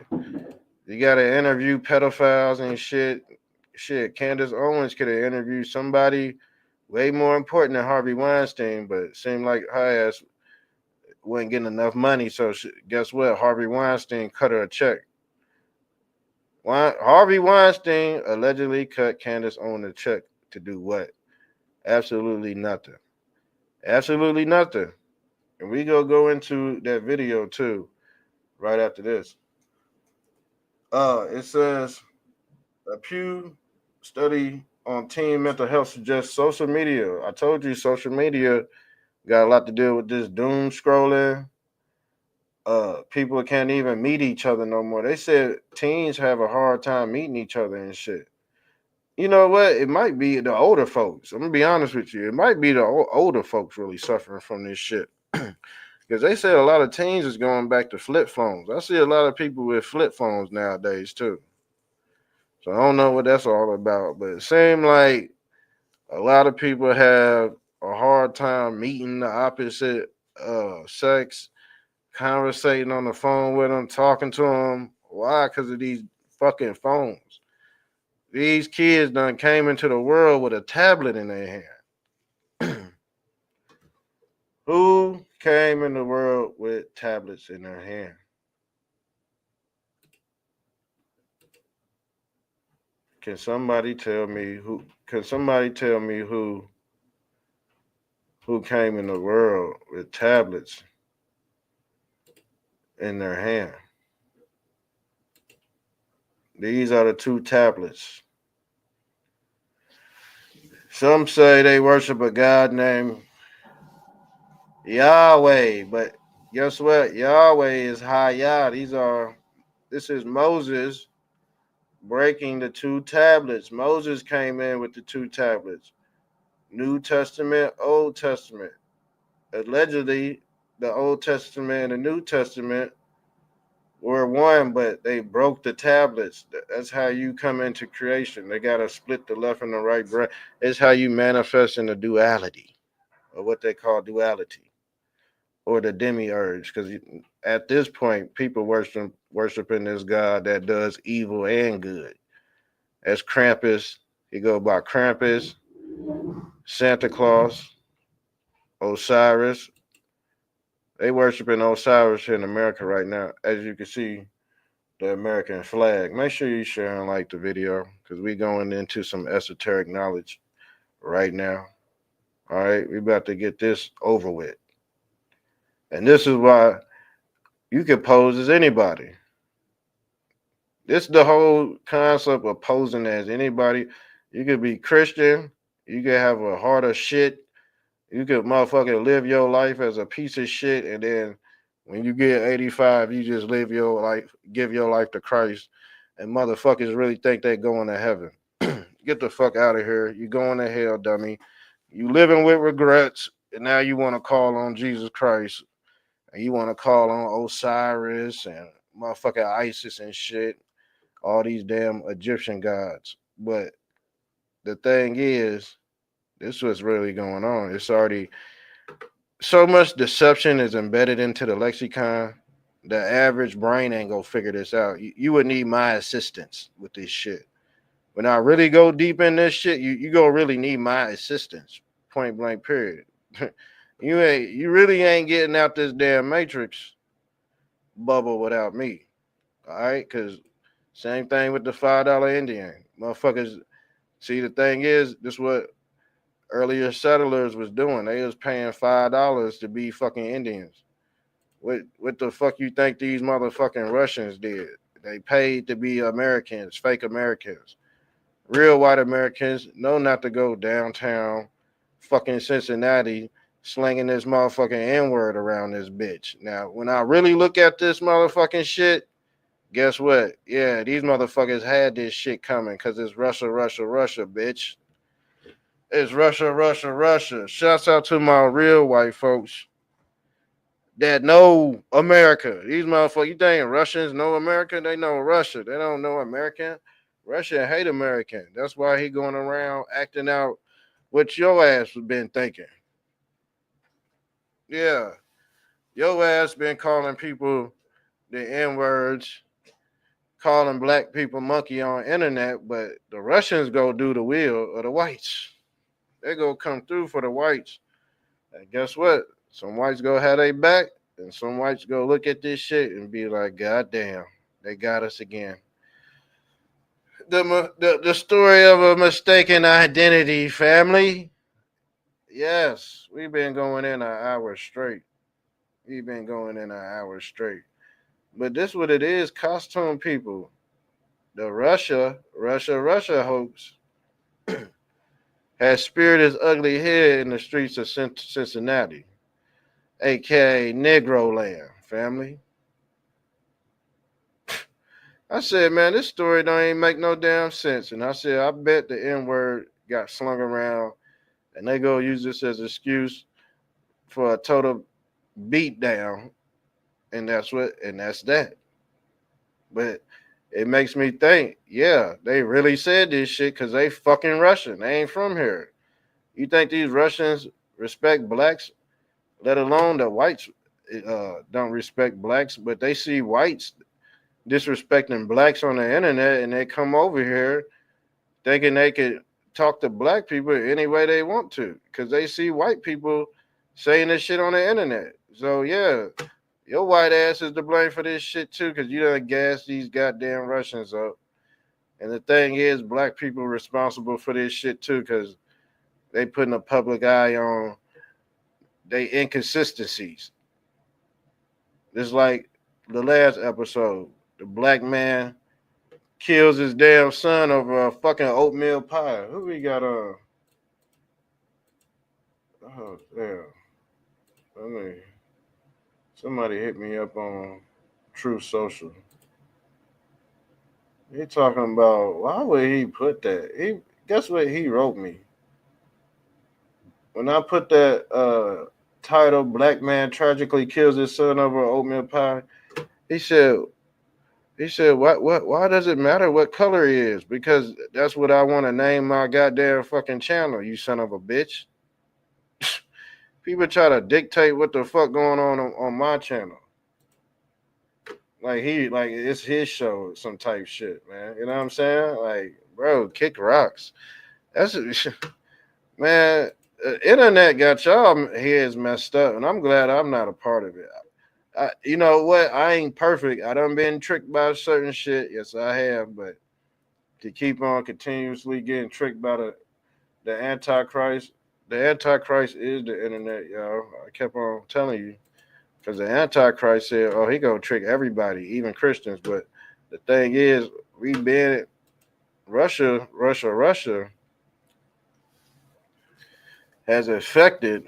You gotta interview pedophiles and shit. Shit, Candace Owens could have interviewed somebody way more important than Harvey Weinstein, but it seemed like her ass wasn't getting enough money. So guess what? Harvey Weinstein cut her a check. Harvey Weinstein allegedly cut Candace Owens a check to do what? Absolutely nothing. Absolutely nothing. And we go into that video too, right after this. It says a Pew study on teen mental health suggests social media. I told you social media got a lot to do with this doom scrolling. People can't even meet each other no more. They said teens have a hard time meeting each other and shit. You know what? It might be the older folks. I'm gonna be honest with you. It might be the older folks really suffering from this shit. Because they said a lot of teens is going back to flip phones. I see a lot of people with flip phones nowadays too. So I don't know what that's all about, but it seems like a lot of people have a hard time meeting the opposite sex, conversating on the phone with them, talking to them. Why? Because of these fucking phones. These kids done came into the world with a tablet in their hand. Who came in the world with tablets in their hand? Can somebody tell me who? Can somebody tell me who came in the world with tablets in their hand? These are the two tablets. Some say they worship a God named Yahweh, but guess what? Yahweh is Hayah. This is Moses breaking the two tablets. Moses came in with the two tablets. New Testament, Old Testament. Allegedly, the Old Testament and the New Testament were one, but they broke the tablets. That's how you come into creation. They got to split the left and the right brain. It's how you manifest in the duality, or what they call duality, or the demiurge. Because at this point, people worshiping this God that does evil and good. As Krampus, he go by Krampus, Santa Claus, Osiris. They worshiping Osiris here in America right now. As you can see, the American flag. Make sure you share and like the video because we going into some esoteric knowledge right now. All right, we about to get this over with. And this is why you can pose as anybody. This is the whole concept of posing as anybody. You could be Christian. You could have a heart of shit. You could motherfucking live your life as a piece of shit. And then when you get 85, you just live your life, give your life to Christ. And motherfuckers really think they're going to heaven. Get the fuck out of here. You going to hell, dummy. You living with regrets. And now you want to call on Jesus Christ. And you want to call on Osiris and motherfucking ISIS and shit. All these damn Egyptian gods. But the thing is, this is what's really going on. It's already so much deception is embedded into the lexicon. The average brain ain't gonna figure this out. You would need my assistance with this shit. When I really go deep in this shit, you gonna really need my assistance. Point blank, period. You really ain't getting out this damn matrix bubble without me. All right, because same thing with the $5 Indian. Motherfuckers, see, the thing is, this what earlier settlers was doing. They was paying $5 to be fucking Indians. What the fuck you think these motherfucking Russians did? They paid to be Americans, fake Americans. Real white Americans know not to go downtown fucking Cincinnati slinging this motherfucking N-word around this bitch. Now, when I really look at this motherfucking shit, guess what? Yeah, these motherfuckers had this shit coming because it's Russia, Russia, Russia, bitch. It's Russia, Russia, Russia. Shouts out to my real white folks that know America. These motherfuckers, you think Russians know America? They know Russia. They don't know American. Russia hate American. That's why he going around acting out what your ass has been thinking. Yeah. Your ass been calling people the N-words, calling black people monkey on internet, but the Russians go do the will of the whites. They go come through for the whites. And guess what? Some whites go have their back, and some whites go look at this shit and be like, God damn, they got us again. The story of a mistaken identity, family. Yes, we've been going in an hour straight. We've been going in an hour straight. But this what it is, costume people. The Russia hoax has speared his ugly head in the streets of Cincinnati, aka Negro Land, family. I said, man, this story don't even make no damn sense. And I said, I bet the N-word got slung around and they go use this as an excuse for a total beat down. And that's that. But it makes me think, yeah, they really said this shit because they fucking Russian. They ain't from here. You think these Russians respect blacks, let alone the whites don't respect blacks, but they see whites disrespecting blacks on the internet and they come over here thinking they could talk to black people any way they want to because they see white people saying this shit on the internet. So yeah, your white ass is to blame for this shit too, because you done gas these goddamn Russians up. And the thing is, black people responsible for this shit too, because they putting a public eye on they inconsistencies. Just like the last episode, the black man kills his damn son over a fucking oatmeal pie. Who we got on? Oh damn! Let me. Somebody hit me up on Truth Social. He talking about why would he put that? He guess what he wrote me when I put that title "Black Man Tragically Kills His Son Over Oatmeal Pie." He said why does it matter what color he is? Because that's what I want to name my goddamn fucking channel. You son of a bitch. People try to dictate what the fuck going on my channel. Like it's his show, some type shit, man. You know what I'm saying? Like, bro, kick rocks. That's man. Internet got y'all heads messed up, and I'm glad I'm not a part of it. You know what? I ain't perfect. I done been tricked by certain shit. Yes, I have, but to keep on continuously getting tricked by the Antichrist, the Antichrist is the internet, y'all. I kept on telling you. Because the Antichrist said, "Oh, he gonna trick everybody, even Christians." But the thing is, we been Russia has affected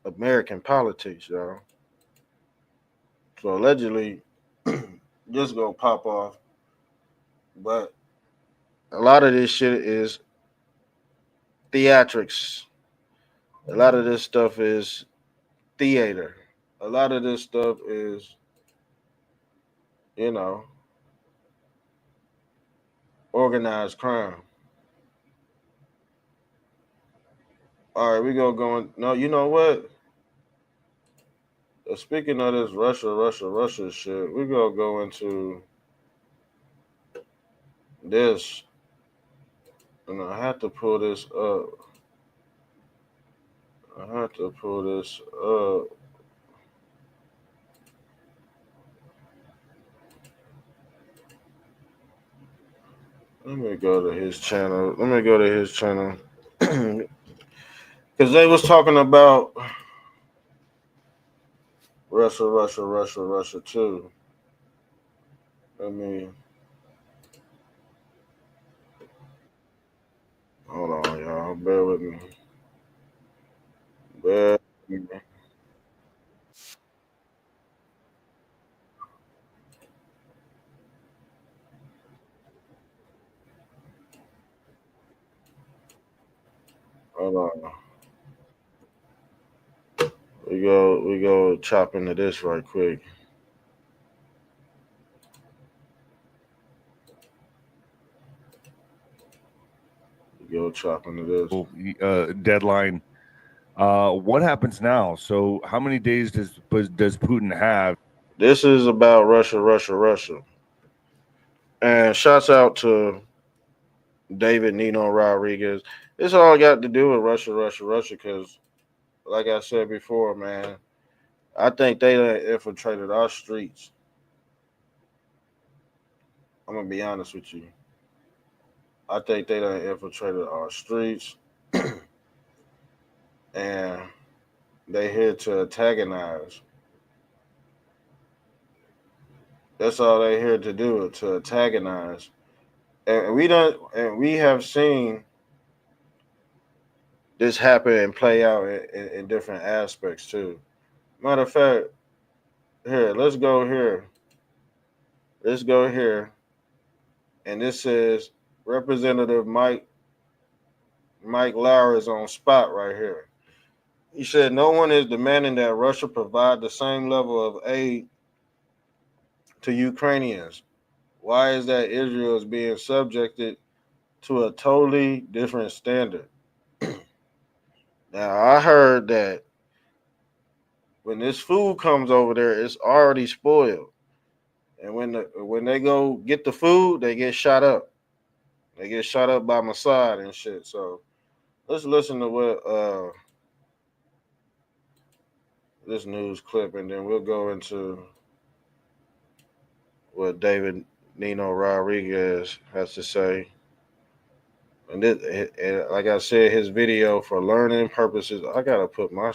American politics, y'all. So allegedly, this gonna pop off. But a lot of this shit is theatrics. A lot of this stuff is theater. A lot of this stuff is, you know, organized crime. All right, we gonna go in. No, you know what? Speaking of this Russia shit, we're gonna go into this, and I have to pull this up. I have to pull this up. Let me go to his channel. Because they was talking about Russia too. Let me hold on, y'all. Bear with me. Bear with me. Hold on. We go chop into this right quick. We go chop into this. Deadline. What happens now? So, how many days does Putin have? This is about Russia. And shouts out to David Nino Rodriguez. This all got to do with Russia. Because, like I said before, man, I think they done infiltrated our streets. I'm gonna be honest with you. I think they done infiltrated our streets, and they here to antagonize. That's all they here to do, to antagonize. And we have seen this happen and play out in different aspects too. Matter of fact, here, let's go here. Let's go here. And this says Representative Mike Lauer is on spot right here. He said no one is demanding that Russia provide the same level of aid to Ukrainians. Why is that Israel is being subjected to a totally different standard? Now I heard that when this food comes over there, it's already spoiled. And when they go get the food, they get shot up. They get shot up by Mossad and shit. So let's listen to what this news clip, and then we'll go into what David Nino Rodriguez has to say. And, like I said, his video for learning purposes. I gotta put my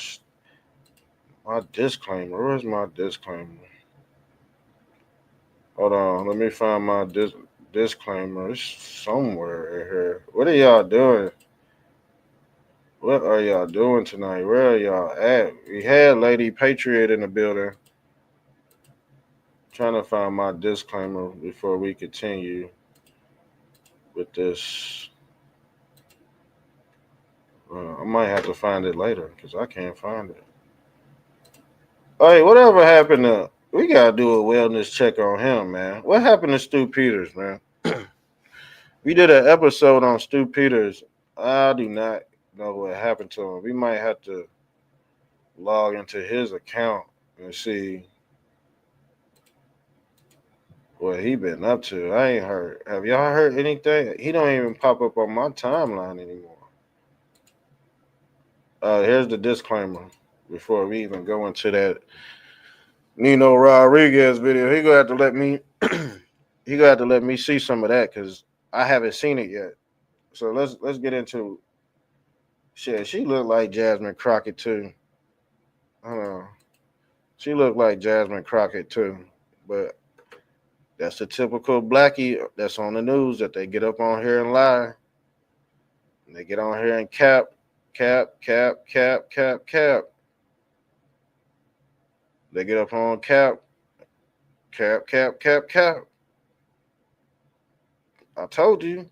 disclaimer. Where's my disclaimer? Hold on, let me find my disclaimer. It's somewhere in here. What are y'all doing? What are y'all doing tonight? Where are y'all at? We had Lady Patriot in the building. Trying to find my disclaimer before we continue with this. I might have to find it later because I can't find it. Hey, whatever happened to? We gotta do a wellness check on him, man. What happened to Stu Peters, man? We did an episode on Stu Peters. I do not know what happened to him. We might have to log into his account and see what he been up to. I ain't heard. Have y'all heard anything? He don't even pop up on my timeline anymore. Here's the disclaimer before we even go into that Nino Rodriguez video. He gonna have to let me. He gonna have to let me see some of that because I haven't seen it yet. So let's get into shit. She looked like Jasmine Crockett too. Hold on. She looked like Jasmine Crockett too, but that's the typical blackie that's on the news that they get up on here and lie. And they get on here and cap. They get up on cap. I told you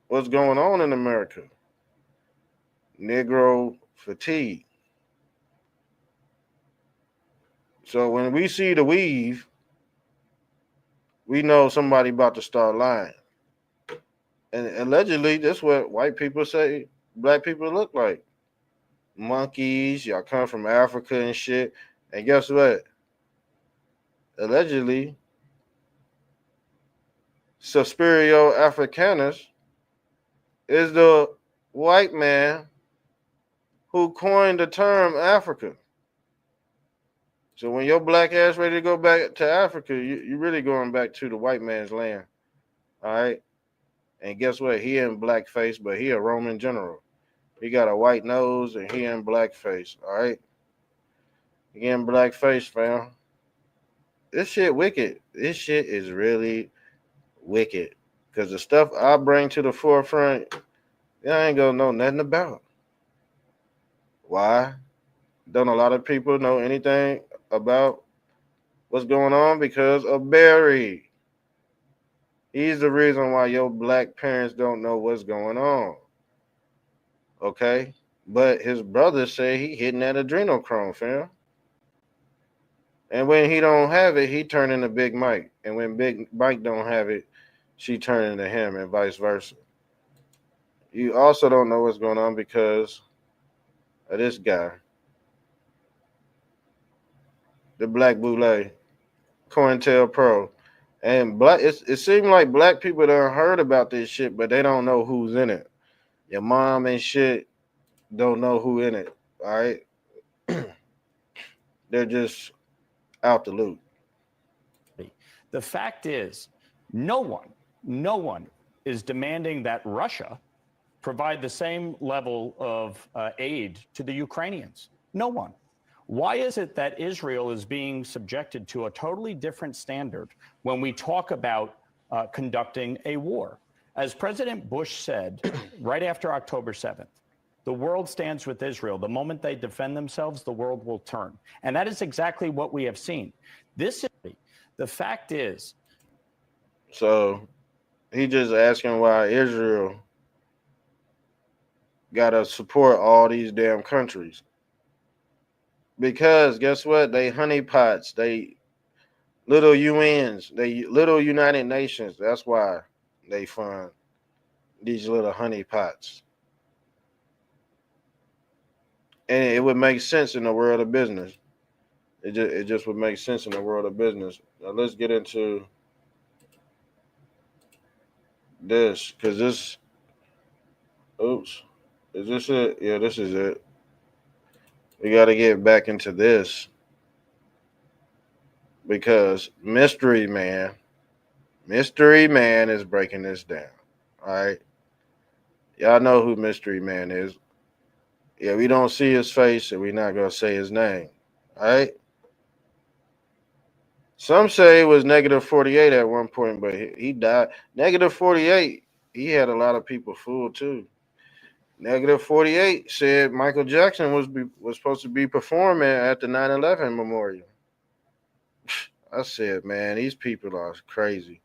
what's going on in America. Negro fatigue. So when we see the weave, we know somebody about to start lying. And allegedly, that's what white people say black people look like. Monkeys, y'all come from Africa and shit. And guess what? Allegedly, Suspirio Africanus is the white man who coined the term Africa. So when your black ass ready to go back to Africa, you really going back to the white man's land. All right? And guess what? He in blackface, but he a Roman general. He got a white nose and he in blackface. All right? He in blackface, fam. This shit wicked. This shit is really wicked. Because the stuff I bring to the forefront, I ain't gonna know nothing about. Why? Don't a lot of people know anything about what's going on? Because of Barry. He's the reason why your black parents don't know what's going on. Okay? But his brother say he hitting that adrenochrome, fam. And when he don't have it, he turn into Big Mike. And when Big Mike don't have it, she turn into him and vice versa. You also don't know what's going on because of this guy. The Black Boule, COINTELPRO. And it seems like black people done heard about this shit, but they don't know who's in it. Your mom and shit don't know who in it. All right. They're just out the loop. The fact is, no one is demanding that Russia provide the same level of aid to the Ukrainians. No one. Why is it that Israel is being subjected to a totally different standard when we talk about conducting a war? As President Bush said right after October 7th, the world stands with Israel. The moment they defend themselves, the world will turn. And that is exactly what we have seen. The fact is. So he just asking why Israel got to support all these damn countries. Because guess what? They honeypots. They little UNs. They little United Nations. That's why they fund these little honeypots. And it would make sense in the world of business. It just would make sense in the world of business. Now let's get into this because this. Oops, is this it? Yeah, this is it. We got to get back into this because Mystery Man is breaking this down. All right. Y'all know who Mystery Man is. Yeah, we don't see his face and we're not going to say his name. All right. Some say it was negative 48 at one point, but he died. Negative 48, he had a lot of people fooled too. Negative 48 said Michael Jackson was supposed to be performing at the 9/11 memorial. I said, man, these people are crazy.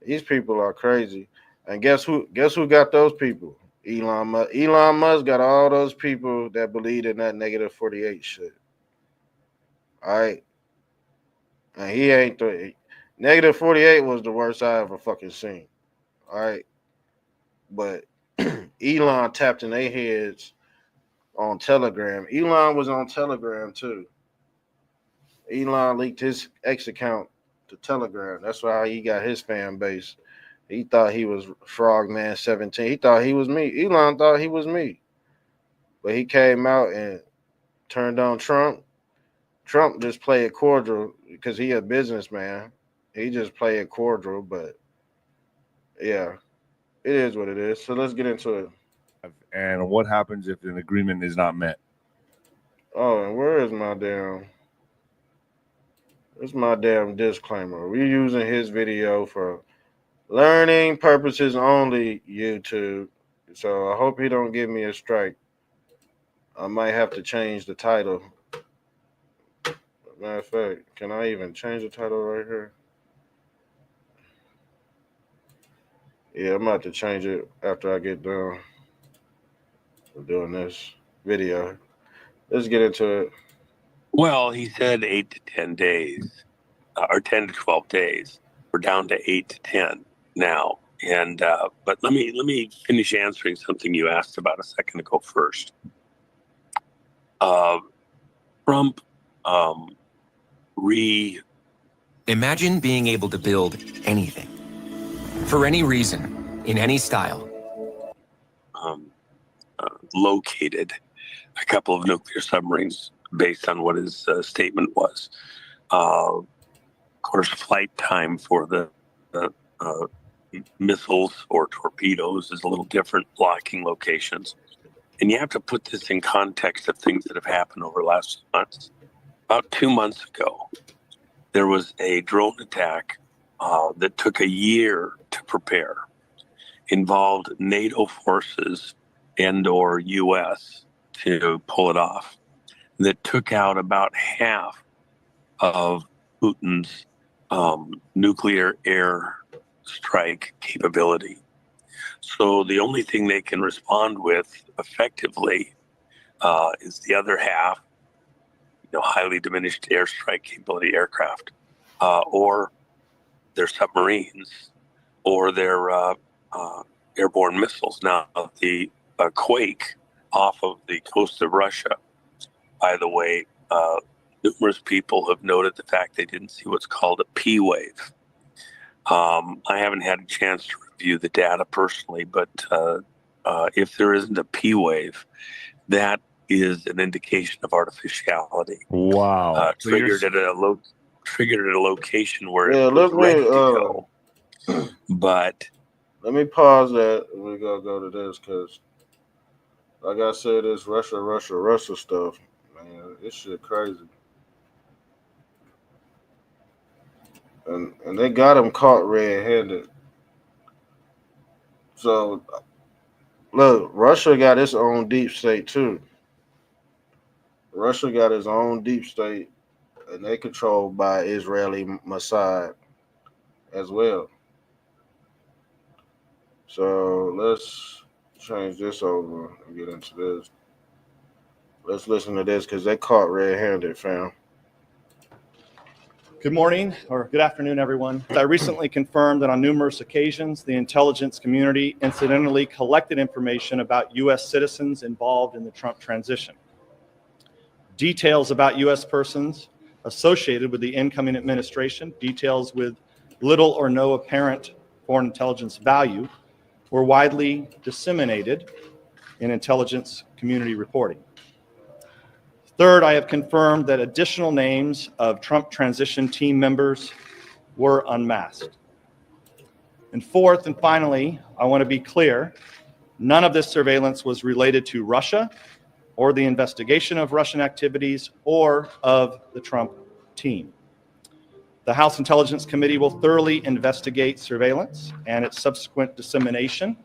These people are crazy. And guess who? Guess who got those people? Elon Musk. Elon Musk got all those people that believed in that negative 48 shit. All right. And he ain't the negative 48 was the worst I ever fucking seen. All right. But Elon tapped in their heads on Telegram. Elon was on Telegram too. Elon leaked his X account to Telegram. That's why he got his fan base. He thought he was Frogman 17. He thought he was me. Elon thought he was me. But he came out and turned on Trump. Trump just played cordial because he a businessman. He just played cordial, but yeah, it is what it is. So let's get into it. And what happens if an agreement is not met? Oh, and where's my damn disclaimer? We're using his video for learning purposes only, YouTube. So I hope he don't give me a strike. I might have to change the title. Matter of fact, can I even change the title right here? Yeah, I'm about to change it after I get done with doing this video. Let's get into it. Well, he said 8 to 10 days, or 10 to 12 days. We're down to 8 to 10 now. And but let me finish answering something you asked about a second ago first. Trump Imagine being able to build anything, for any reason, in any style. Located a couple of nuclear submarines based on what his statement was. Of course, flight time for the missiles or torpedoes is a little different, blocking locations. And you have to put this in context of things that have happened over the last months. About 2 months ago, there was a drone attack that took a year to prepare, involved NATO forces and or U.S. to pull it off, that took out about half of Putin's nuclear air strike capability. So the only thing they can respond with effectively is the other half, highly diminished airstrike capability aircraft, or their submarines, or their airborne missiles. Now, the quake off of the coast of Russia, by the way, numerous people have noted the fact they didn't see what's called a P wave. I haven't had a chance to review the data personally, but if there isn't a P wave, that is an indication of artificiality. Wow. Triggered at a location where Yeah, it was ready to go. But let me pause that and we're gonna go to this because, like I said, this Russia stuff, man, this shit crazy. And they got him caught red-handed. So look, Russia got its own deep state too. Russia got its own deep state, and they controlled by Israeli Mossad as well. So let's change this over and get into this. Let's listen to this because they caught red-handed, fam. Good morning or good afternoon, everyone. I recently confirmed that on numerous occasions, the intelligence community incidentally collected information about U.S. citizens involved in the Trump transition. Details about U.S. persons associated with the incoming administration, details with little or no apparent foreign intelligence value, were widely disseminated in intelligence community reporting. Third, I have confirmed that additional names of Trump transition team members were unmasked. And fourth, and finally, I want to be clear, none of this surveillance was related to Russia or the investigation of Russian activities or of the Trump team. The House Intelligence Committee will thoroughly investigate surveillance and its subsequent dissemination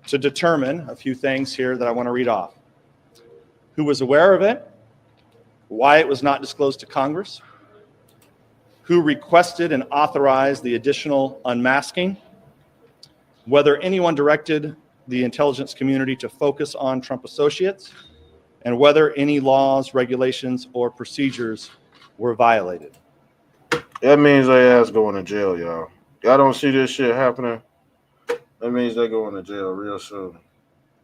to determine a few things here that I want to read off. Who was aware of it? Why it was not disclosed to Congress? Who requested and authorized the additional unmasking? Whether anyone directed the intelligence community to focus on Trump associates, and whether any laws, regulations, or procedures were violated. That means they ass going to jail, y'all. Y'all don't see this shit happening? That means they're going to jail real soon.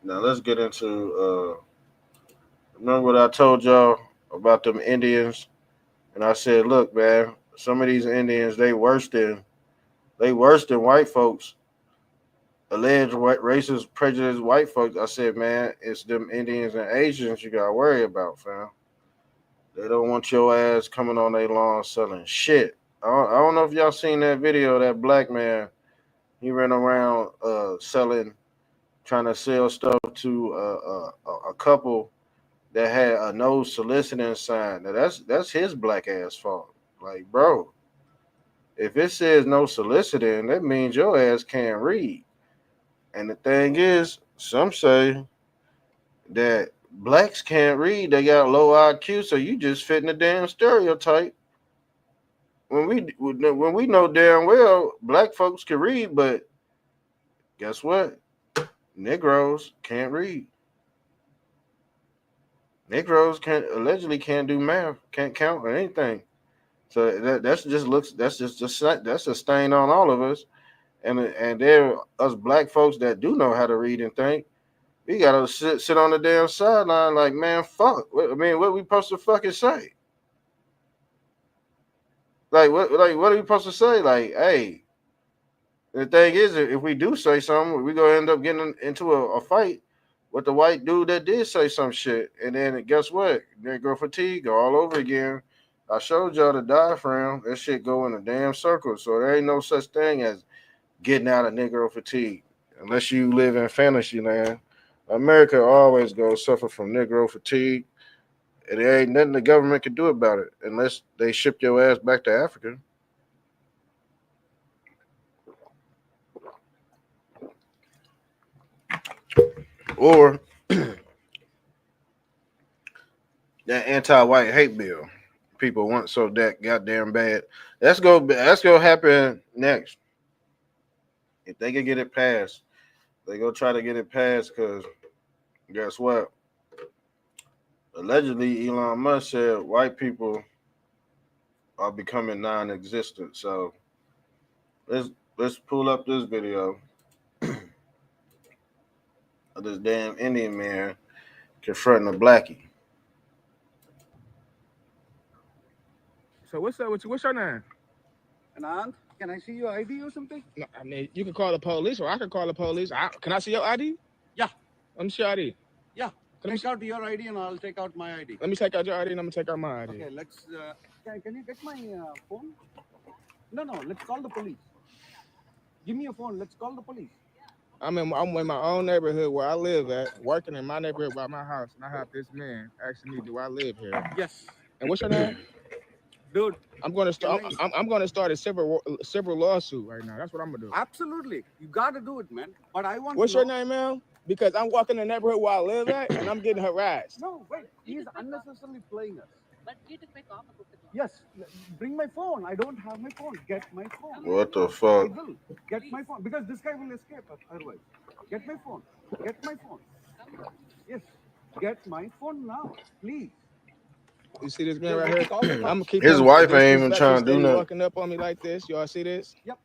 Now let's get into remember what I told y'all about them Indians? And I said, look, man, some of these Indians, they worse than white folks. Alleged white racist, prejudiced white folks. I said, man, it's them Indians and Asians you gotta worry about, fam. They don't want your ass coming on their lawn selling shit. I don't know if y'all seen that video of that black man. He ran around trying to sell stuff to a couple that had a no soliciting sign. Now that's his black ass fault. Like, bro, if it says no soliciting, that means your ass can't read. And the thing is, some say that blacks can't read. They got low IQ, so you just fit in the damn stereotype. When we know damn well black folks can read, but guess what? Negroes can't read. Negroes allegedly can't do math, can't count or anything. So that's a stain on all of us. And there us black folks that do know how to read and think. We gotta sit on the damn sideline like, man, fuck. What are we supposed to fucking say? Like what are we supposed to say? Like, hey, the thing is, if we do say something, we're gonna end up getting into a fight with the white dude that did say some shit. And then guess what? Negro fatigue all over again. I showed y'all the diaphragm. That shit go in a damn circle. So there ain't no such thing as getting out of Negro fatigue. Unless you live in fantasy land. America always goes suffer from Negro fatigue. And there ain't nothing the government can do about it unless they ship your ass back to Africa. Or that anti-white hate bill people want so that goddamn bad. That's gonna happen next. If they can get it passed, they go try to get it passed because guess what? Allegedly, Elon Musk said white people are becoming non-existent. So let's pull up this video of this damn Indian man confronting a blackie. So what's up with you? What's your name? Anand, can I see your ID or something? No, I mean, you can call the police, or I can call the police. Can I see your ID? Yeah. Let me see your ID. Yeah. Take out your ID and I'll take out my ID. Let me take out your ID and I'm gonna take out my ID. Okay, let's. Can you get my phone? No, let's call the police. Give me your phone. Let's call the police. I'm in my own neighborhood where I live at, working in my neighborhood by my house, and I have this man asking me, "Do I live here?" Yes. And what's your name? Dude, I'm gonna start. I'm gonna start a civil lawsuit right now. That's what I'm gonna do. Absolutely, you gotta do it, man. But I want. What's your name, man? Because I'm walking the neighborhood where I live at, and I'm getting harassed. No, wait. He's unnecessarily playing us. But you took my call. Yes, bring my phone. I don't have my phone. Get my phone. What the fuck? I will. Get my phone because this guy will escape otherwise. Get my phone. Get my phone. Yes, get my phone now, please. You see this man right here? I'm gonna keep his wife ain't even trying to do nothing. Walking up on me like this. Y'all see this? Yep.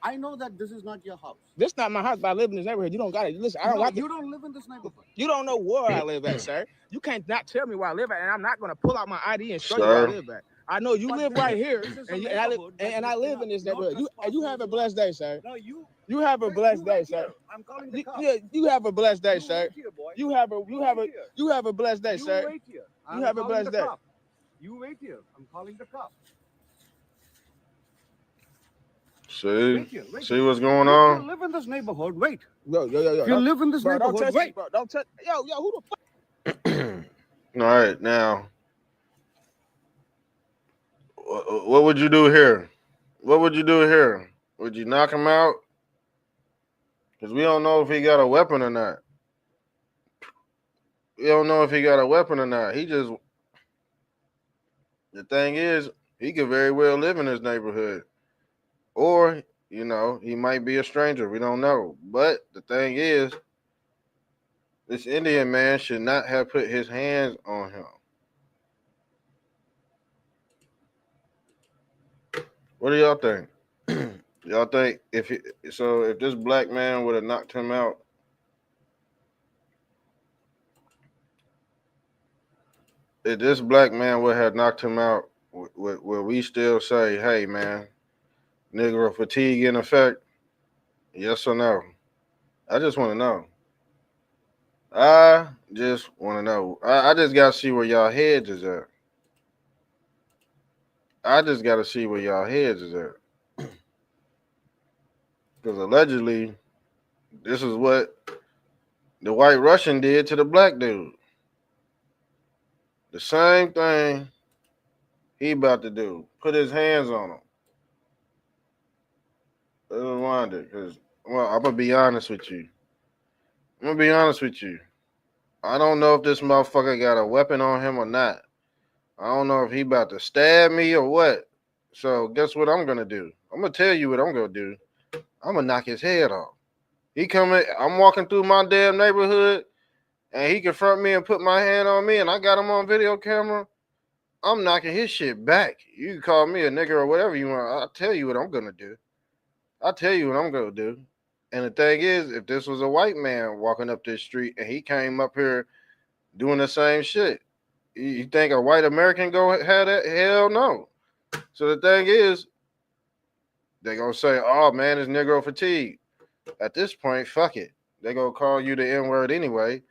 I know that this is not your house. This not my house, but I live in this neighborhood. You don't got it. Listen, You don't live in this neighborhood. You don't know where I live at, sir. You can't not tell me where I live at, and I'm not gonna pull out my ID and show you where I live at. I know you live right here, and I live in this neighborhood. You have a blessed day, sir. No, you have a blessed day, sir. I'm calling the cops. You have a blessed day, sir. You have a blessed day, sir. Wait here. You have a blessed day. You wait here. I'm calling the cops. See? Wait See here. what's going If on? you live in this neighborhood, wait. Yo. If you live in this Bro, don't neighborhood, touch me, wait. bro. Don't touch. Yo, who the fuck? All right, now, what would you do here? What would you do here? Would you knock him out? Because we don't know if he got a weapon or not. We don't know if he got a weapon or not. The thing is, he could very well live in this neighborhood. Or, he might be a stranger. We don't know. But the thing is, this Indian man should not have put his hands on him. What do y'all think? Y'all think if this black man would have knocked him out, if this black man would have knocked him out, would we still say, hey, man, Negro fatigue in effect? Yes or no? I just want to know. I just want to know. I just got to see where y'all heads is at. I just got to see where y'all heads is at. Because allegedly, this is what the white Russian did to the black dude. The same thing he about to do. Put his hands on him. Let's rewind it. Because, I'm going to be honest with you. I don't know if this motherfucker got a weapon on him or not. I don't know if he about to stab me or what. So guess what I'm going to do? I'm going to tell you what I'm going to do. I'm going to knock his head off. I'm walking through my damn neighborhood, and he confront me and put my hand on me, and I got him on video camera. I'm knocking his shit back. You can call me a nigga or whatever you want. I'll tell you what I'm going to do. And the thing is, if this was a white man walking up this street and he came up here doing the same shit, you think a white American go have that? Hell no. So the thing is, they're going to say, oh, man, it's Negro fatigue. At this point, fuck it. They're going to call you the N-word anyway.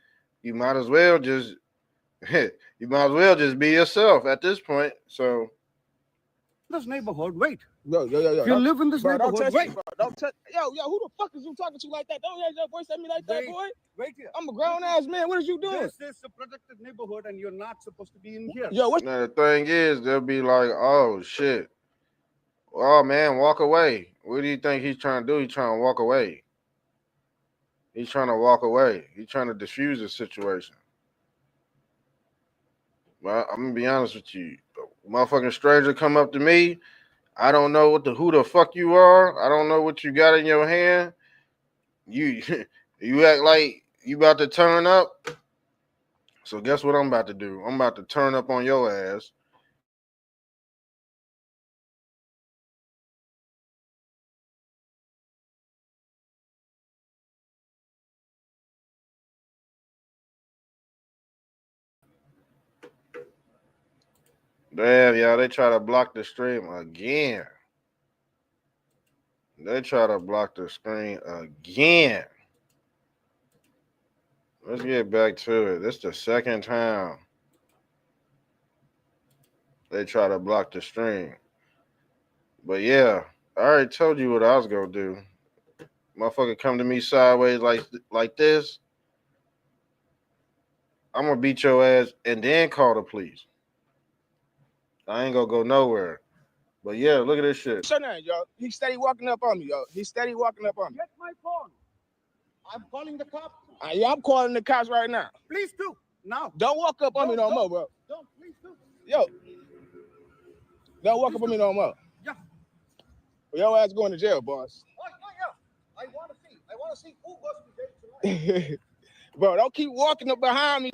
You might as well just be yourself at this point. So This neighborhood, wait. Yo. If you live in this Bro, don't neighborhood, touch wait. me, bro. Don't touch. Yo, who the fuck is you talking to like that? Don't raise your voice at me like that, Wait. boy. Wait here. I'm a grown-ass man. What is you doing? This is a protected neighborhood and you're not supposed to be in here. Yo, what? now the thing is, they'll be like, oh, shit. Oh, man, walk away. What do you think he's trying to do? He's trying to walk away. He's trying to diffuse the situation. Well, I'm going to be honest with you. A motherfucking stranger come up to me. I don't know who the fuck you are. I don't know what you got in your hand. You act like you about to turn up. So guess what I'm about to do? I'm about to turn up on your ass. Damn, y'all, they try to block the stream again. Let's get back to it. This is the second time they try to block the stream. But yeah, I already told you what I was gonna do. Motherfucker come to me sideways like this. I'm gonna beat your ass and then call the police. I ain't gonna go nowhere. But yeah, look at this shit. What's your name, yo? He steady walking up on me, yo. Get my phone. I'm calling the cops. Yeah, I'm calling the cops right now. Please do. Now. Don't walk up on me no more, bro. Don't, please do. Yo. Don't walk up on me no more. Yeah. Your ass going to jail, boss. Oh, yeah. I want to see who goes to jail tonight. Bro, don't keep walking up behind me.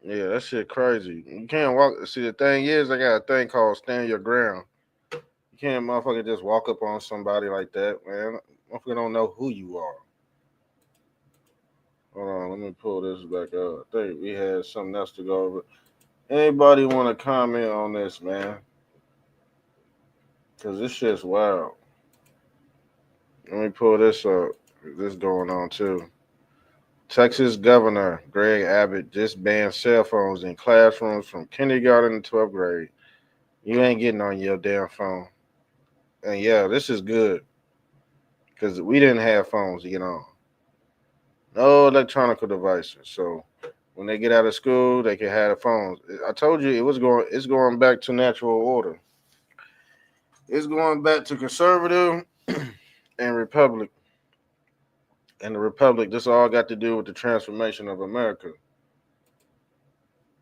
Yeah, that shit crazy. You can't walk. See, the thing is, I got a thing called stand your ground. You can't motherfucker just walk up on somebody like that, man. Motherfucker don't know who you are. Hold on, let me pull this back up. I think we had something else to go over. Anybody want to comment on this, man? Because this shit's wild. Let me pull this up. This going on, too. Texas Governor Greg Abbott just banned cell phones in classrooms from kindergarten to 12th grade. You ain't getting on your damn phone. And yeah, this is good because we didn't have phones to get on. No electronic devices. So when they get out of school, they can have the phones. I told you it's going back to natural order. It's going back to conservative and republic. And the republic, this all got to do with the transformation of America.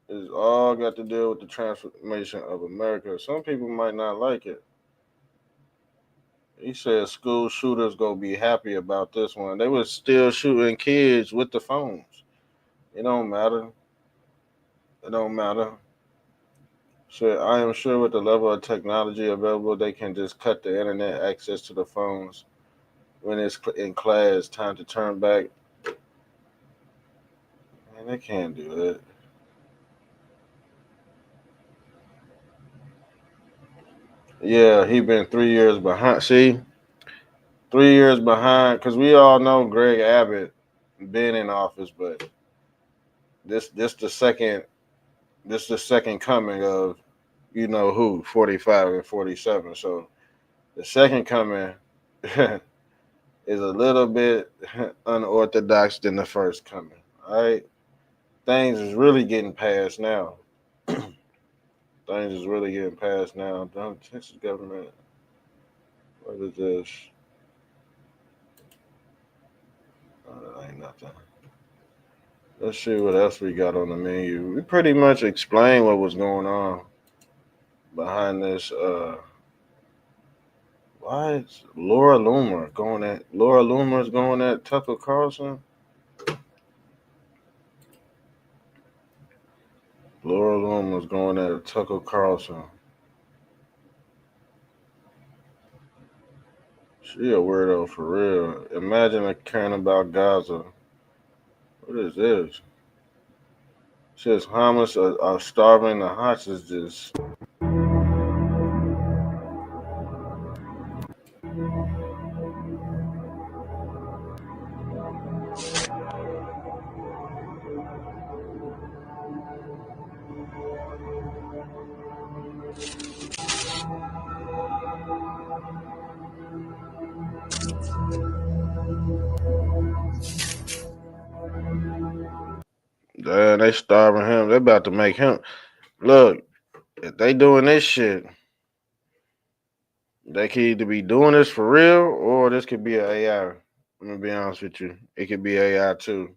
It's all got to do with the transformation of America. Some people might not like it. He said school shooters gonna be happy about this one. They was still shooting kids with the phones. It don't matter. It don't matter. So I am sure with the level of technology available, they can just cut the internet access to the phones when it's in class. Time to turn back. Man, they can't do that. Yeah, he been 3 years behind. See, 3 years behind because we all know Greg Abbott been in office, but this the second coming of you know who 45 and 47. So the second coming is a little bit unorthodox than the first coming. All right, things is really getting passed now. Things is really getting passed now. Don't Texas government. What is this? Oh, that ain't nothing. Let's see what else we got on the menu. We pretty much explained what was going on behind this. Why is Laura Loomer's going at Tucker Carlson? Laura Loomer's going at Tucker Carlson. She a weirdo for real. Imagine her caring about Gaza. What is this? Says Hamas are starving the hostages. Damn, they starving him. They about to make him look. If they doing this shit, they could either be doing this for real or this could be an AI. I'm gonna be honest with you. It could be AI too.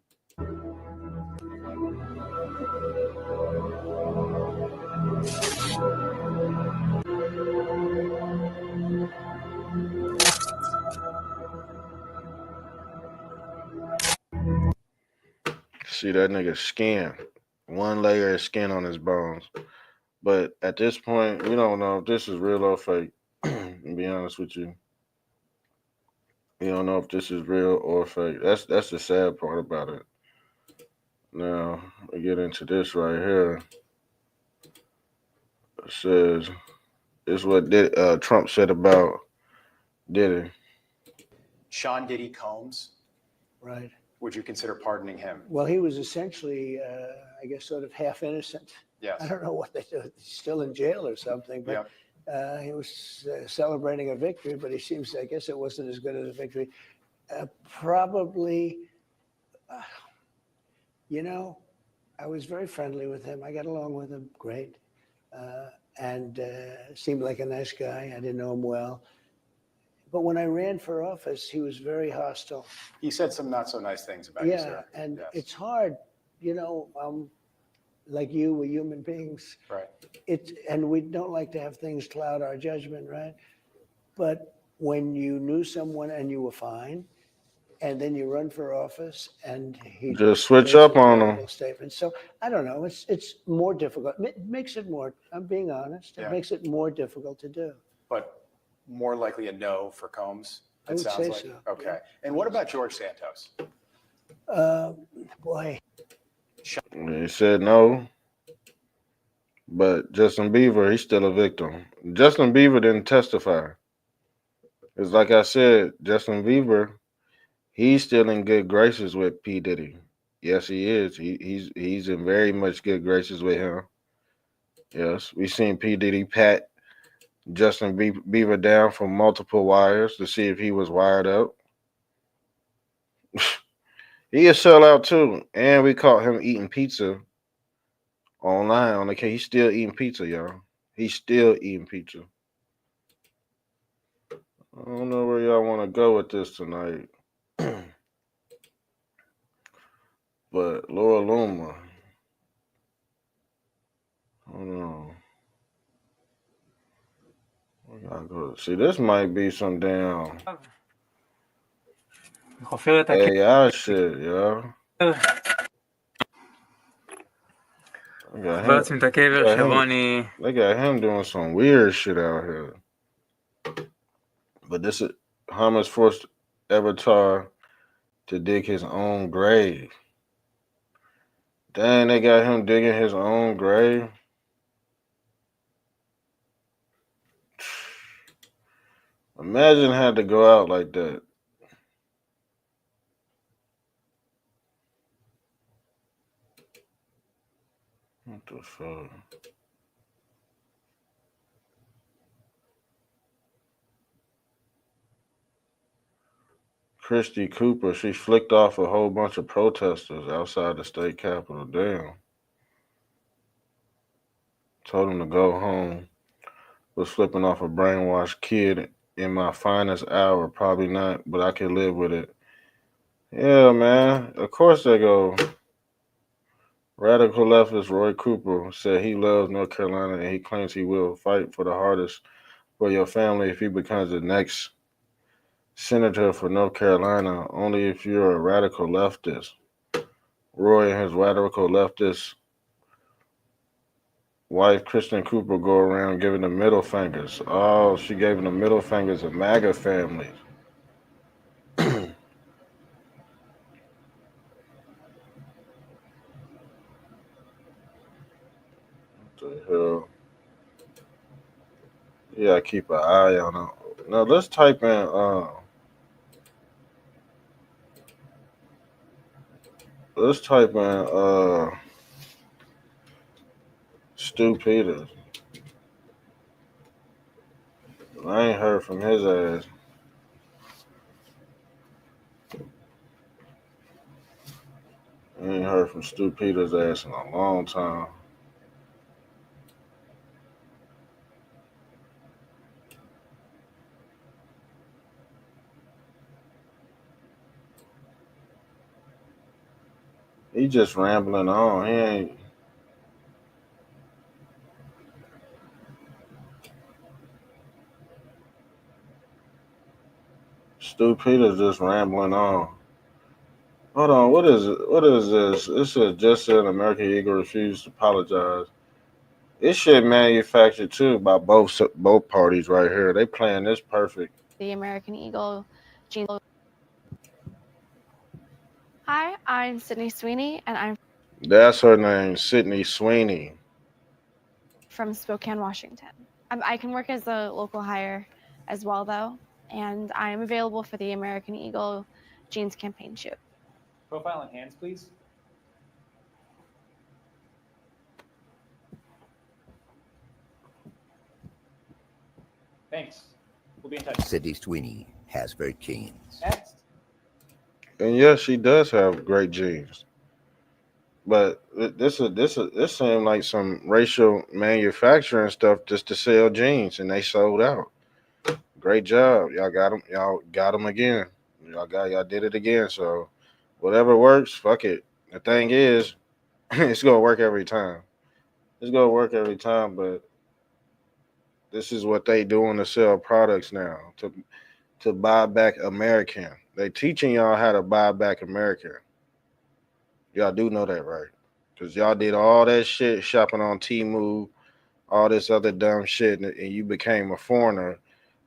See that nigga's skin. One layer of skin on his bones. But at this point, we don't know if this is real or fake. To be honest with you. We don't know if this is real or fake. That's the sad part about it. Now we get into this right here. It says this is what Trump said about Diddy. Sean Diddy Combs, Right. would you consider pardoning him? Well, he was essentially, I guess, sort of half innocent. Yes. I don't know what they do. He's still in jail or something, but he was celebrating a victory, but he seems, I guess it wasn't as good as a victory. Probably, you know, I was very friendly with him. I got along with him great. And seemed like a nice guy. I didn't know him well. But when I ran for office, he was very hostile. He said some not so nice things about you, sir. Yeah, and Yes. it's hard, you know, like you, we're human beings. Right. And we don't like to have things cloud our judgment, right? But when you knew someone and you were fine, and then you run for office and he Just switch makes a up on terrible him. statement. So I don't know. It's more difficult. It makes it more. I'm being honest. It Yeah. makes it more difficult to do. But more likely a no for Combs, I it would sounds say like. so. Okay. Yeah. And what about George Santos? Boy, He said no. But Justin Bieber, he's still a victim. Justin Bieber didn't testify. It's like I said, Justin Bieber, he's still in good graces with P. Diddy. Yes, he is. He's in very much good graces with him. Yes, we seen P Diddy pat Justin Bieber down from multiple wires to see if he was wired up. He a sellout too, and we caught him eating pizza online on the case. He's still eating pizza, y'all. He's still eating pizza. I don't know where y'all want to go with this tonight, but Laura Luma. Hold on. We gotta go. See, this might be some damn AI shit, yo. They got him doing some weird shit out here. But this is Hamas forced Avatar to dig his own grave. Dang, they got him digging his own grave. Imagine had to go out like that. What the fuck? Christy Cooper, she flicked off a whole bunch of protesters outside the state capitol. Damn. Told him to go home. Was flipping off a brainwashed kid in my finest hour. Probably not, but I can live with it. Yeah, man. Of course they go. Radical leftist Roy Cooper said he loves North Carolina and he claims he will fight for the hardest for your family if he becomes the next senator for North Carolina, only if you're a radical leftist. Roy and his radical leftist wife, Kristen Cooper, go around giving the middle fingers. Oh, she gave him the middle fingers of MAGA families. What the hell? Yeah, keep an eye on it. Now let's type in Stu Peters. I ain't heard from his ass. I ain't heard from Stu Peters' ass in a long time. He just rambling on. He ain't. Stu Peters just rambling on. Hold on, what is it? What is this? It says just said American Eagle refused to apologize. This shit manufactured too by both parties right here. They playing this perfect. The American Eagle jeans. Hi, I'm Sydney Sweeney, and I'm That's her name, Sydney Sweeney. from Spokane, Washington. I can work as a local hire as well, though, and I am available for the American Eagle jeans campaign shoot. Profile and hands, please. Thanks. We'll be in touch. Sydney Sweeney has great genes. Next. And yes, she does have great genes. But this seemed like some racial manufacturing stuff just to sell jeans, and they sold out. Great job, y'all got them. Y'all got them again. Y'all did it again. So whatever works, fuck it. The thing is, it's gonna work every time. It's gonna work every time. But this is what they doing to sell products now to buy back American. They teaching y'all how to buy back American. Y'all do know that, right? Because y'all did all that shit shopping on Temu, all this other dumb shit, and you became a foreigner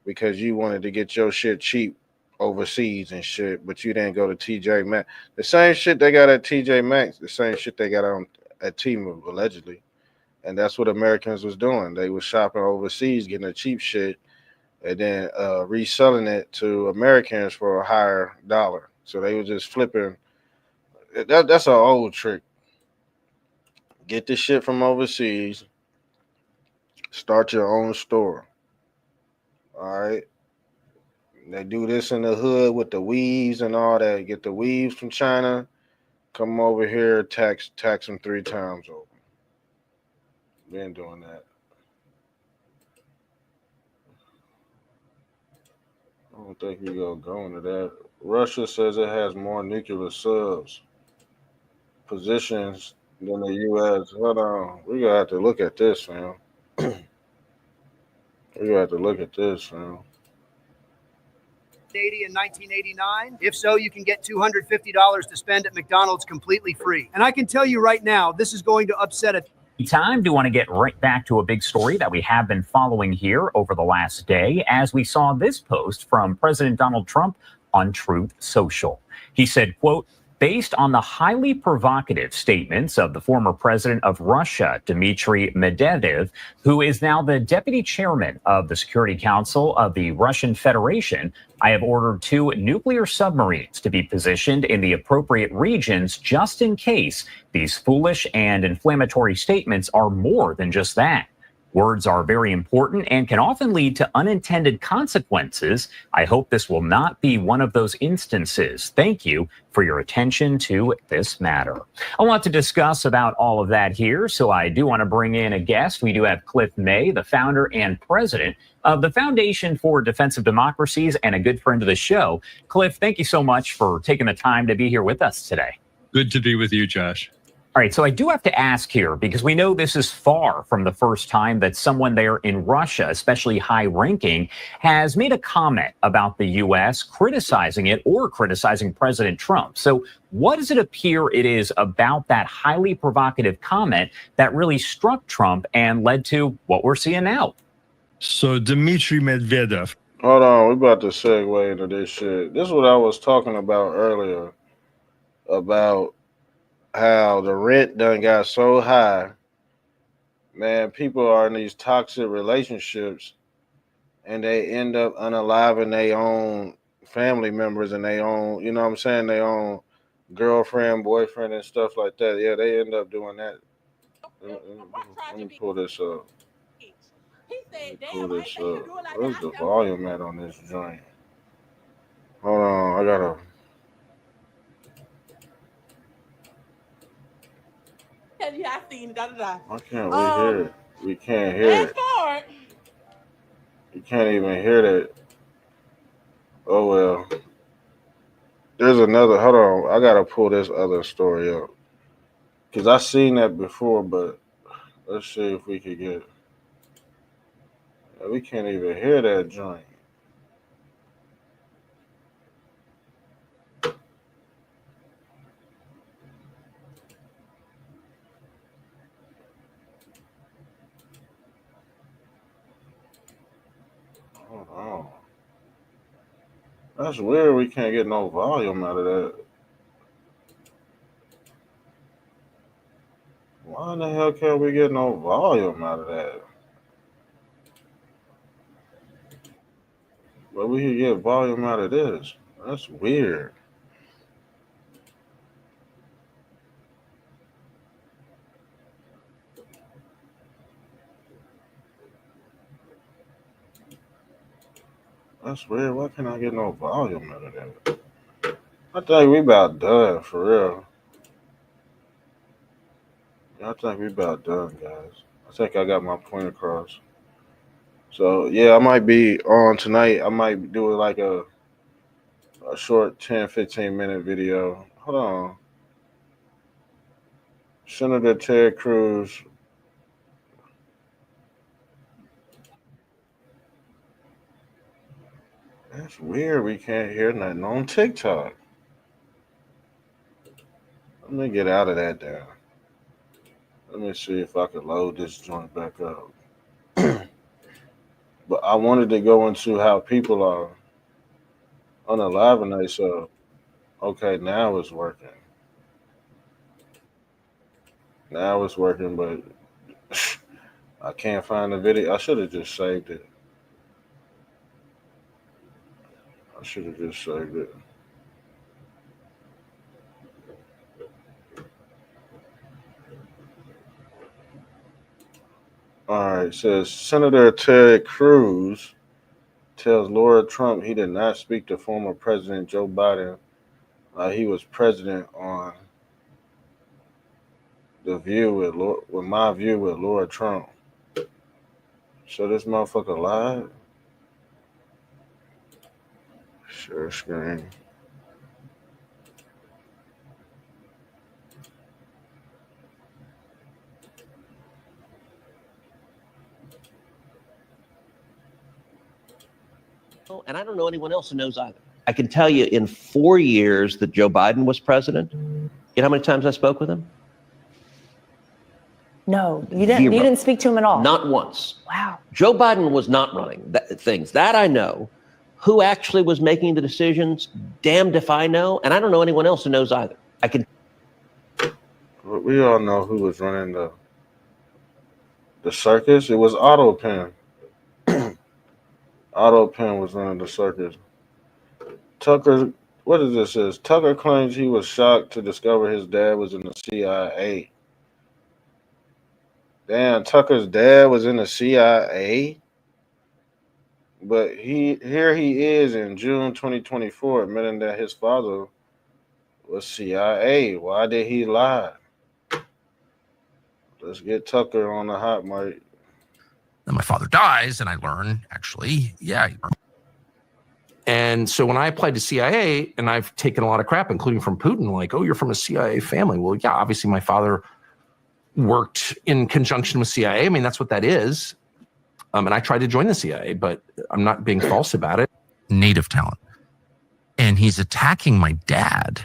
because you wanted to get your shit cheap overseas and shit, but you didn't go to TJ Maxx. The same shit they got at TJ Maxx, the same shit they got on at Temu, allegedly. And that's what Americans was doing. They was shopping overseas, getting the cheap shit, and then reselling it to Americans for a higher dollar. So they were just flipping That's an old trick. Get the shit from overseas. Start your own store. All right. They do this in the hood with the weaves and all that. Get the weaves from China. Come over here, tax them 3 times over. Been doing that. I don't think we gonna go into that. Russia says it has more nuclear subs positions than the U.S. Hold on, we gotta have to look at this, fam. We gotta have to look at this, fam. 80 in 1989? If so, you can get $250 to spend at McDonald's completely free. And I can tell you right now, this is going to upset a Time to want to get right back to a big story that we have been following here over the last day as we saw this post from President Donald Trump on Truth Social. He said, quote, based on the highly provocative statements of the former president of Russia, Dmitry Medvedev, who is now the deputy chairman of the Security Council of the Russian Federation, I have ordered 2 nuclear submarines to be positioned in the appropriate regions just in case these foolish and inflammatory statements are more than just that. Words are very important and can often lead to unintended consequences. I hope this will not be one of those instances. Thank you for your attention to this matter. A lot to discuss about all of that here, so I do want to bring in a guest. We do have Cliff May, the founder and president of the Foundation for Defensive Democracies and a good friend of the show. Cliff, thank you so much for taking the time to be here with us today. Good to be with you, Josh. All right, so I do have to ask here, because we know this is far from the first time that someone there in Russia, especially high-ranking, has made a comment about the U.S., criticizing it or criticizing President Trump. So what does it appear it is about that highly provocative comment that really struck Trump and led to what we're seeing now? So Dmitry Medvedev. Hold on, we about to segue into this shit. This is what I was talking about earlier about how the rent done got so high. Man, people are in these toxic relationships and they end up unaliving their own family members and their own, you know what I'm saying, their own girlfriend, boyfriend, and stuff like that. Yeah, they end up doing that. Let me pull this up. Where's the volume at on this joint? Hold on, I gotta. Why can't we hear it? We can't hear it. You can't even hear that. Oh well. There's another. Hold on, I gotta pull this other story up because I seen that before. But let's see if we could get. We can't even hear that joint. Hold on. That's weird. We can't get no volume out of that. Why in the hell can't we get no volume out of that? But we can get volume out of this. That's weird. That's weird. Why can't I get no volume out of that? I think we about done, for real. I think we about done, guys. I think I got my point across. So, yeah, I might be on tonight. I might do like a short 10, 15-minute video. Hold on. Senator Ted Cruz. That's weird. We can't hear nothing on TikTok. Let me get out of that down. Let me see if I can load this joint back up. But I wanted to go into how people are unaliving themselves. Okay, now it's working. Now it's working, but I can't find the video. I should have just saved it. I should have just saved it. All right, says Senator Ted Cruz tells Laura Trump he did not speak to former President Joe Biden while he was president on the View with My View with Laura Trump. So this motherfucker lied. Share screen. And I don't know anyone else who knows either. I can tell you in 4 years that Joe Biden was president, you know how many times I spoke with him? No, you didn't. Zero. You didn't speak to him at all. Not once. Wow. Joe Biden was not running things. That I know. Who actually was making the decisions? Damned if I know. And I don't know anyone else who knows either. I can. We all know who was running the circus. It was Otto Penn. Otto Penn was running the circus. Tucker, what is this? Says Tucker claims he was shocked to discover his dad was in the CIA. Damn, Tucker's dad was in the CIA? But here he is in June 2024 admitting that his father was CIA. Why did he lie? Let's get Tucker on the hot mic. Then my father dies, and I learn, actually, yeah. And so when I applied to CIA, and I've taken a lot of crap, including from Putin, like, oh, you're from a CIA family. Well, yeah, obviously my father worked in conjunction with CIA. I mean, that's what that is. And I tried to join the CIA, but I'm not being false about it. Native talent. And he's attacking my dad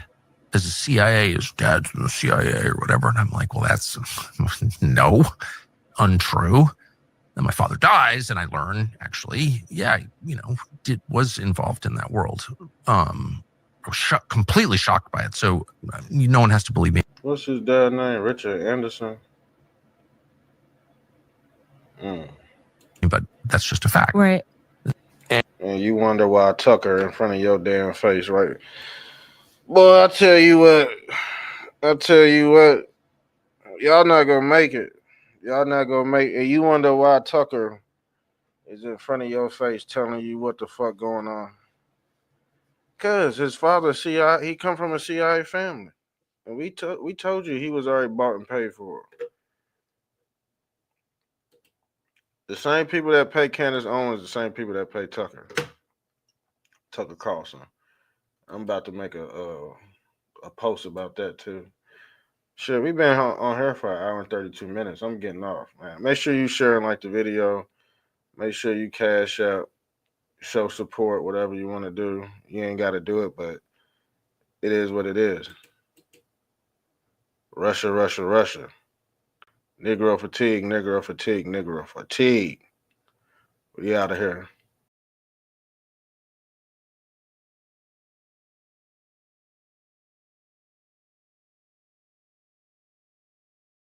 as a CIA, his dad's in the CIA or whatever. And I'm like, well, that's no, untrue. Then my father dies, and I learn, actually, yeah, was involved in that world. I was completely shocked by it. So no one has to believe me. What's his dad's name? Richard Anderson? But that's just a fact. Right. And you wonder why Tucker in front of your damn face, right? Boy, I tell you what, y'all not gonna make it. Y'all not gonna make it. And you wonder why Tucker is in front of your face telling you what the fuck going on. Cause his father CIA, he come from a CIA family. And we told you he was already bought and paid for. The same people that pay Candace Owens, the same people that pay Tucker Carlson. I'm about to make a post about that too. Shit, we've been on here for 1 hour and 32 minutes. I'm getting off, man. Make sure you share and like the video. Make sure you cash out, show support, whatever you want to do. You ain't got to do it, but it is what it is. Russia, Russia, Russia. Negro fatigue, Negro fatigue, Negro fatigue. We out of here.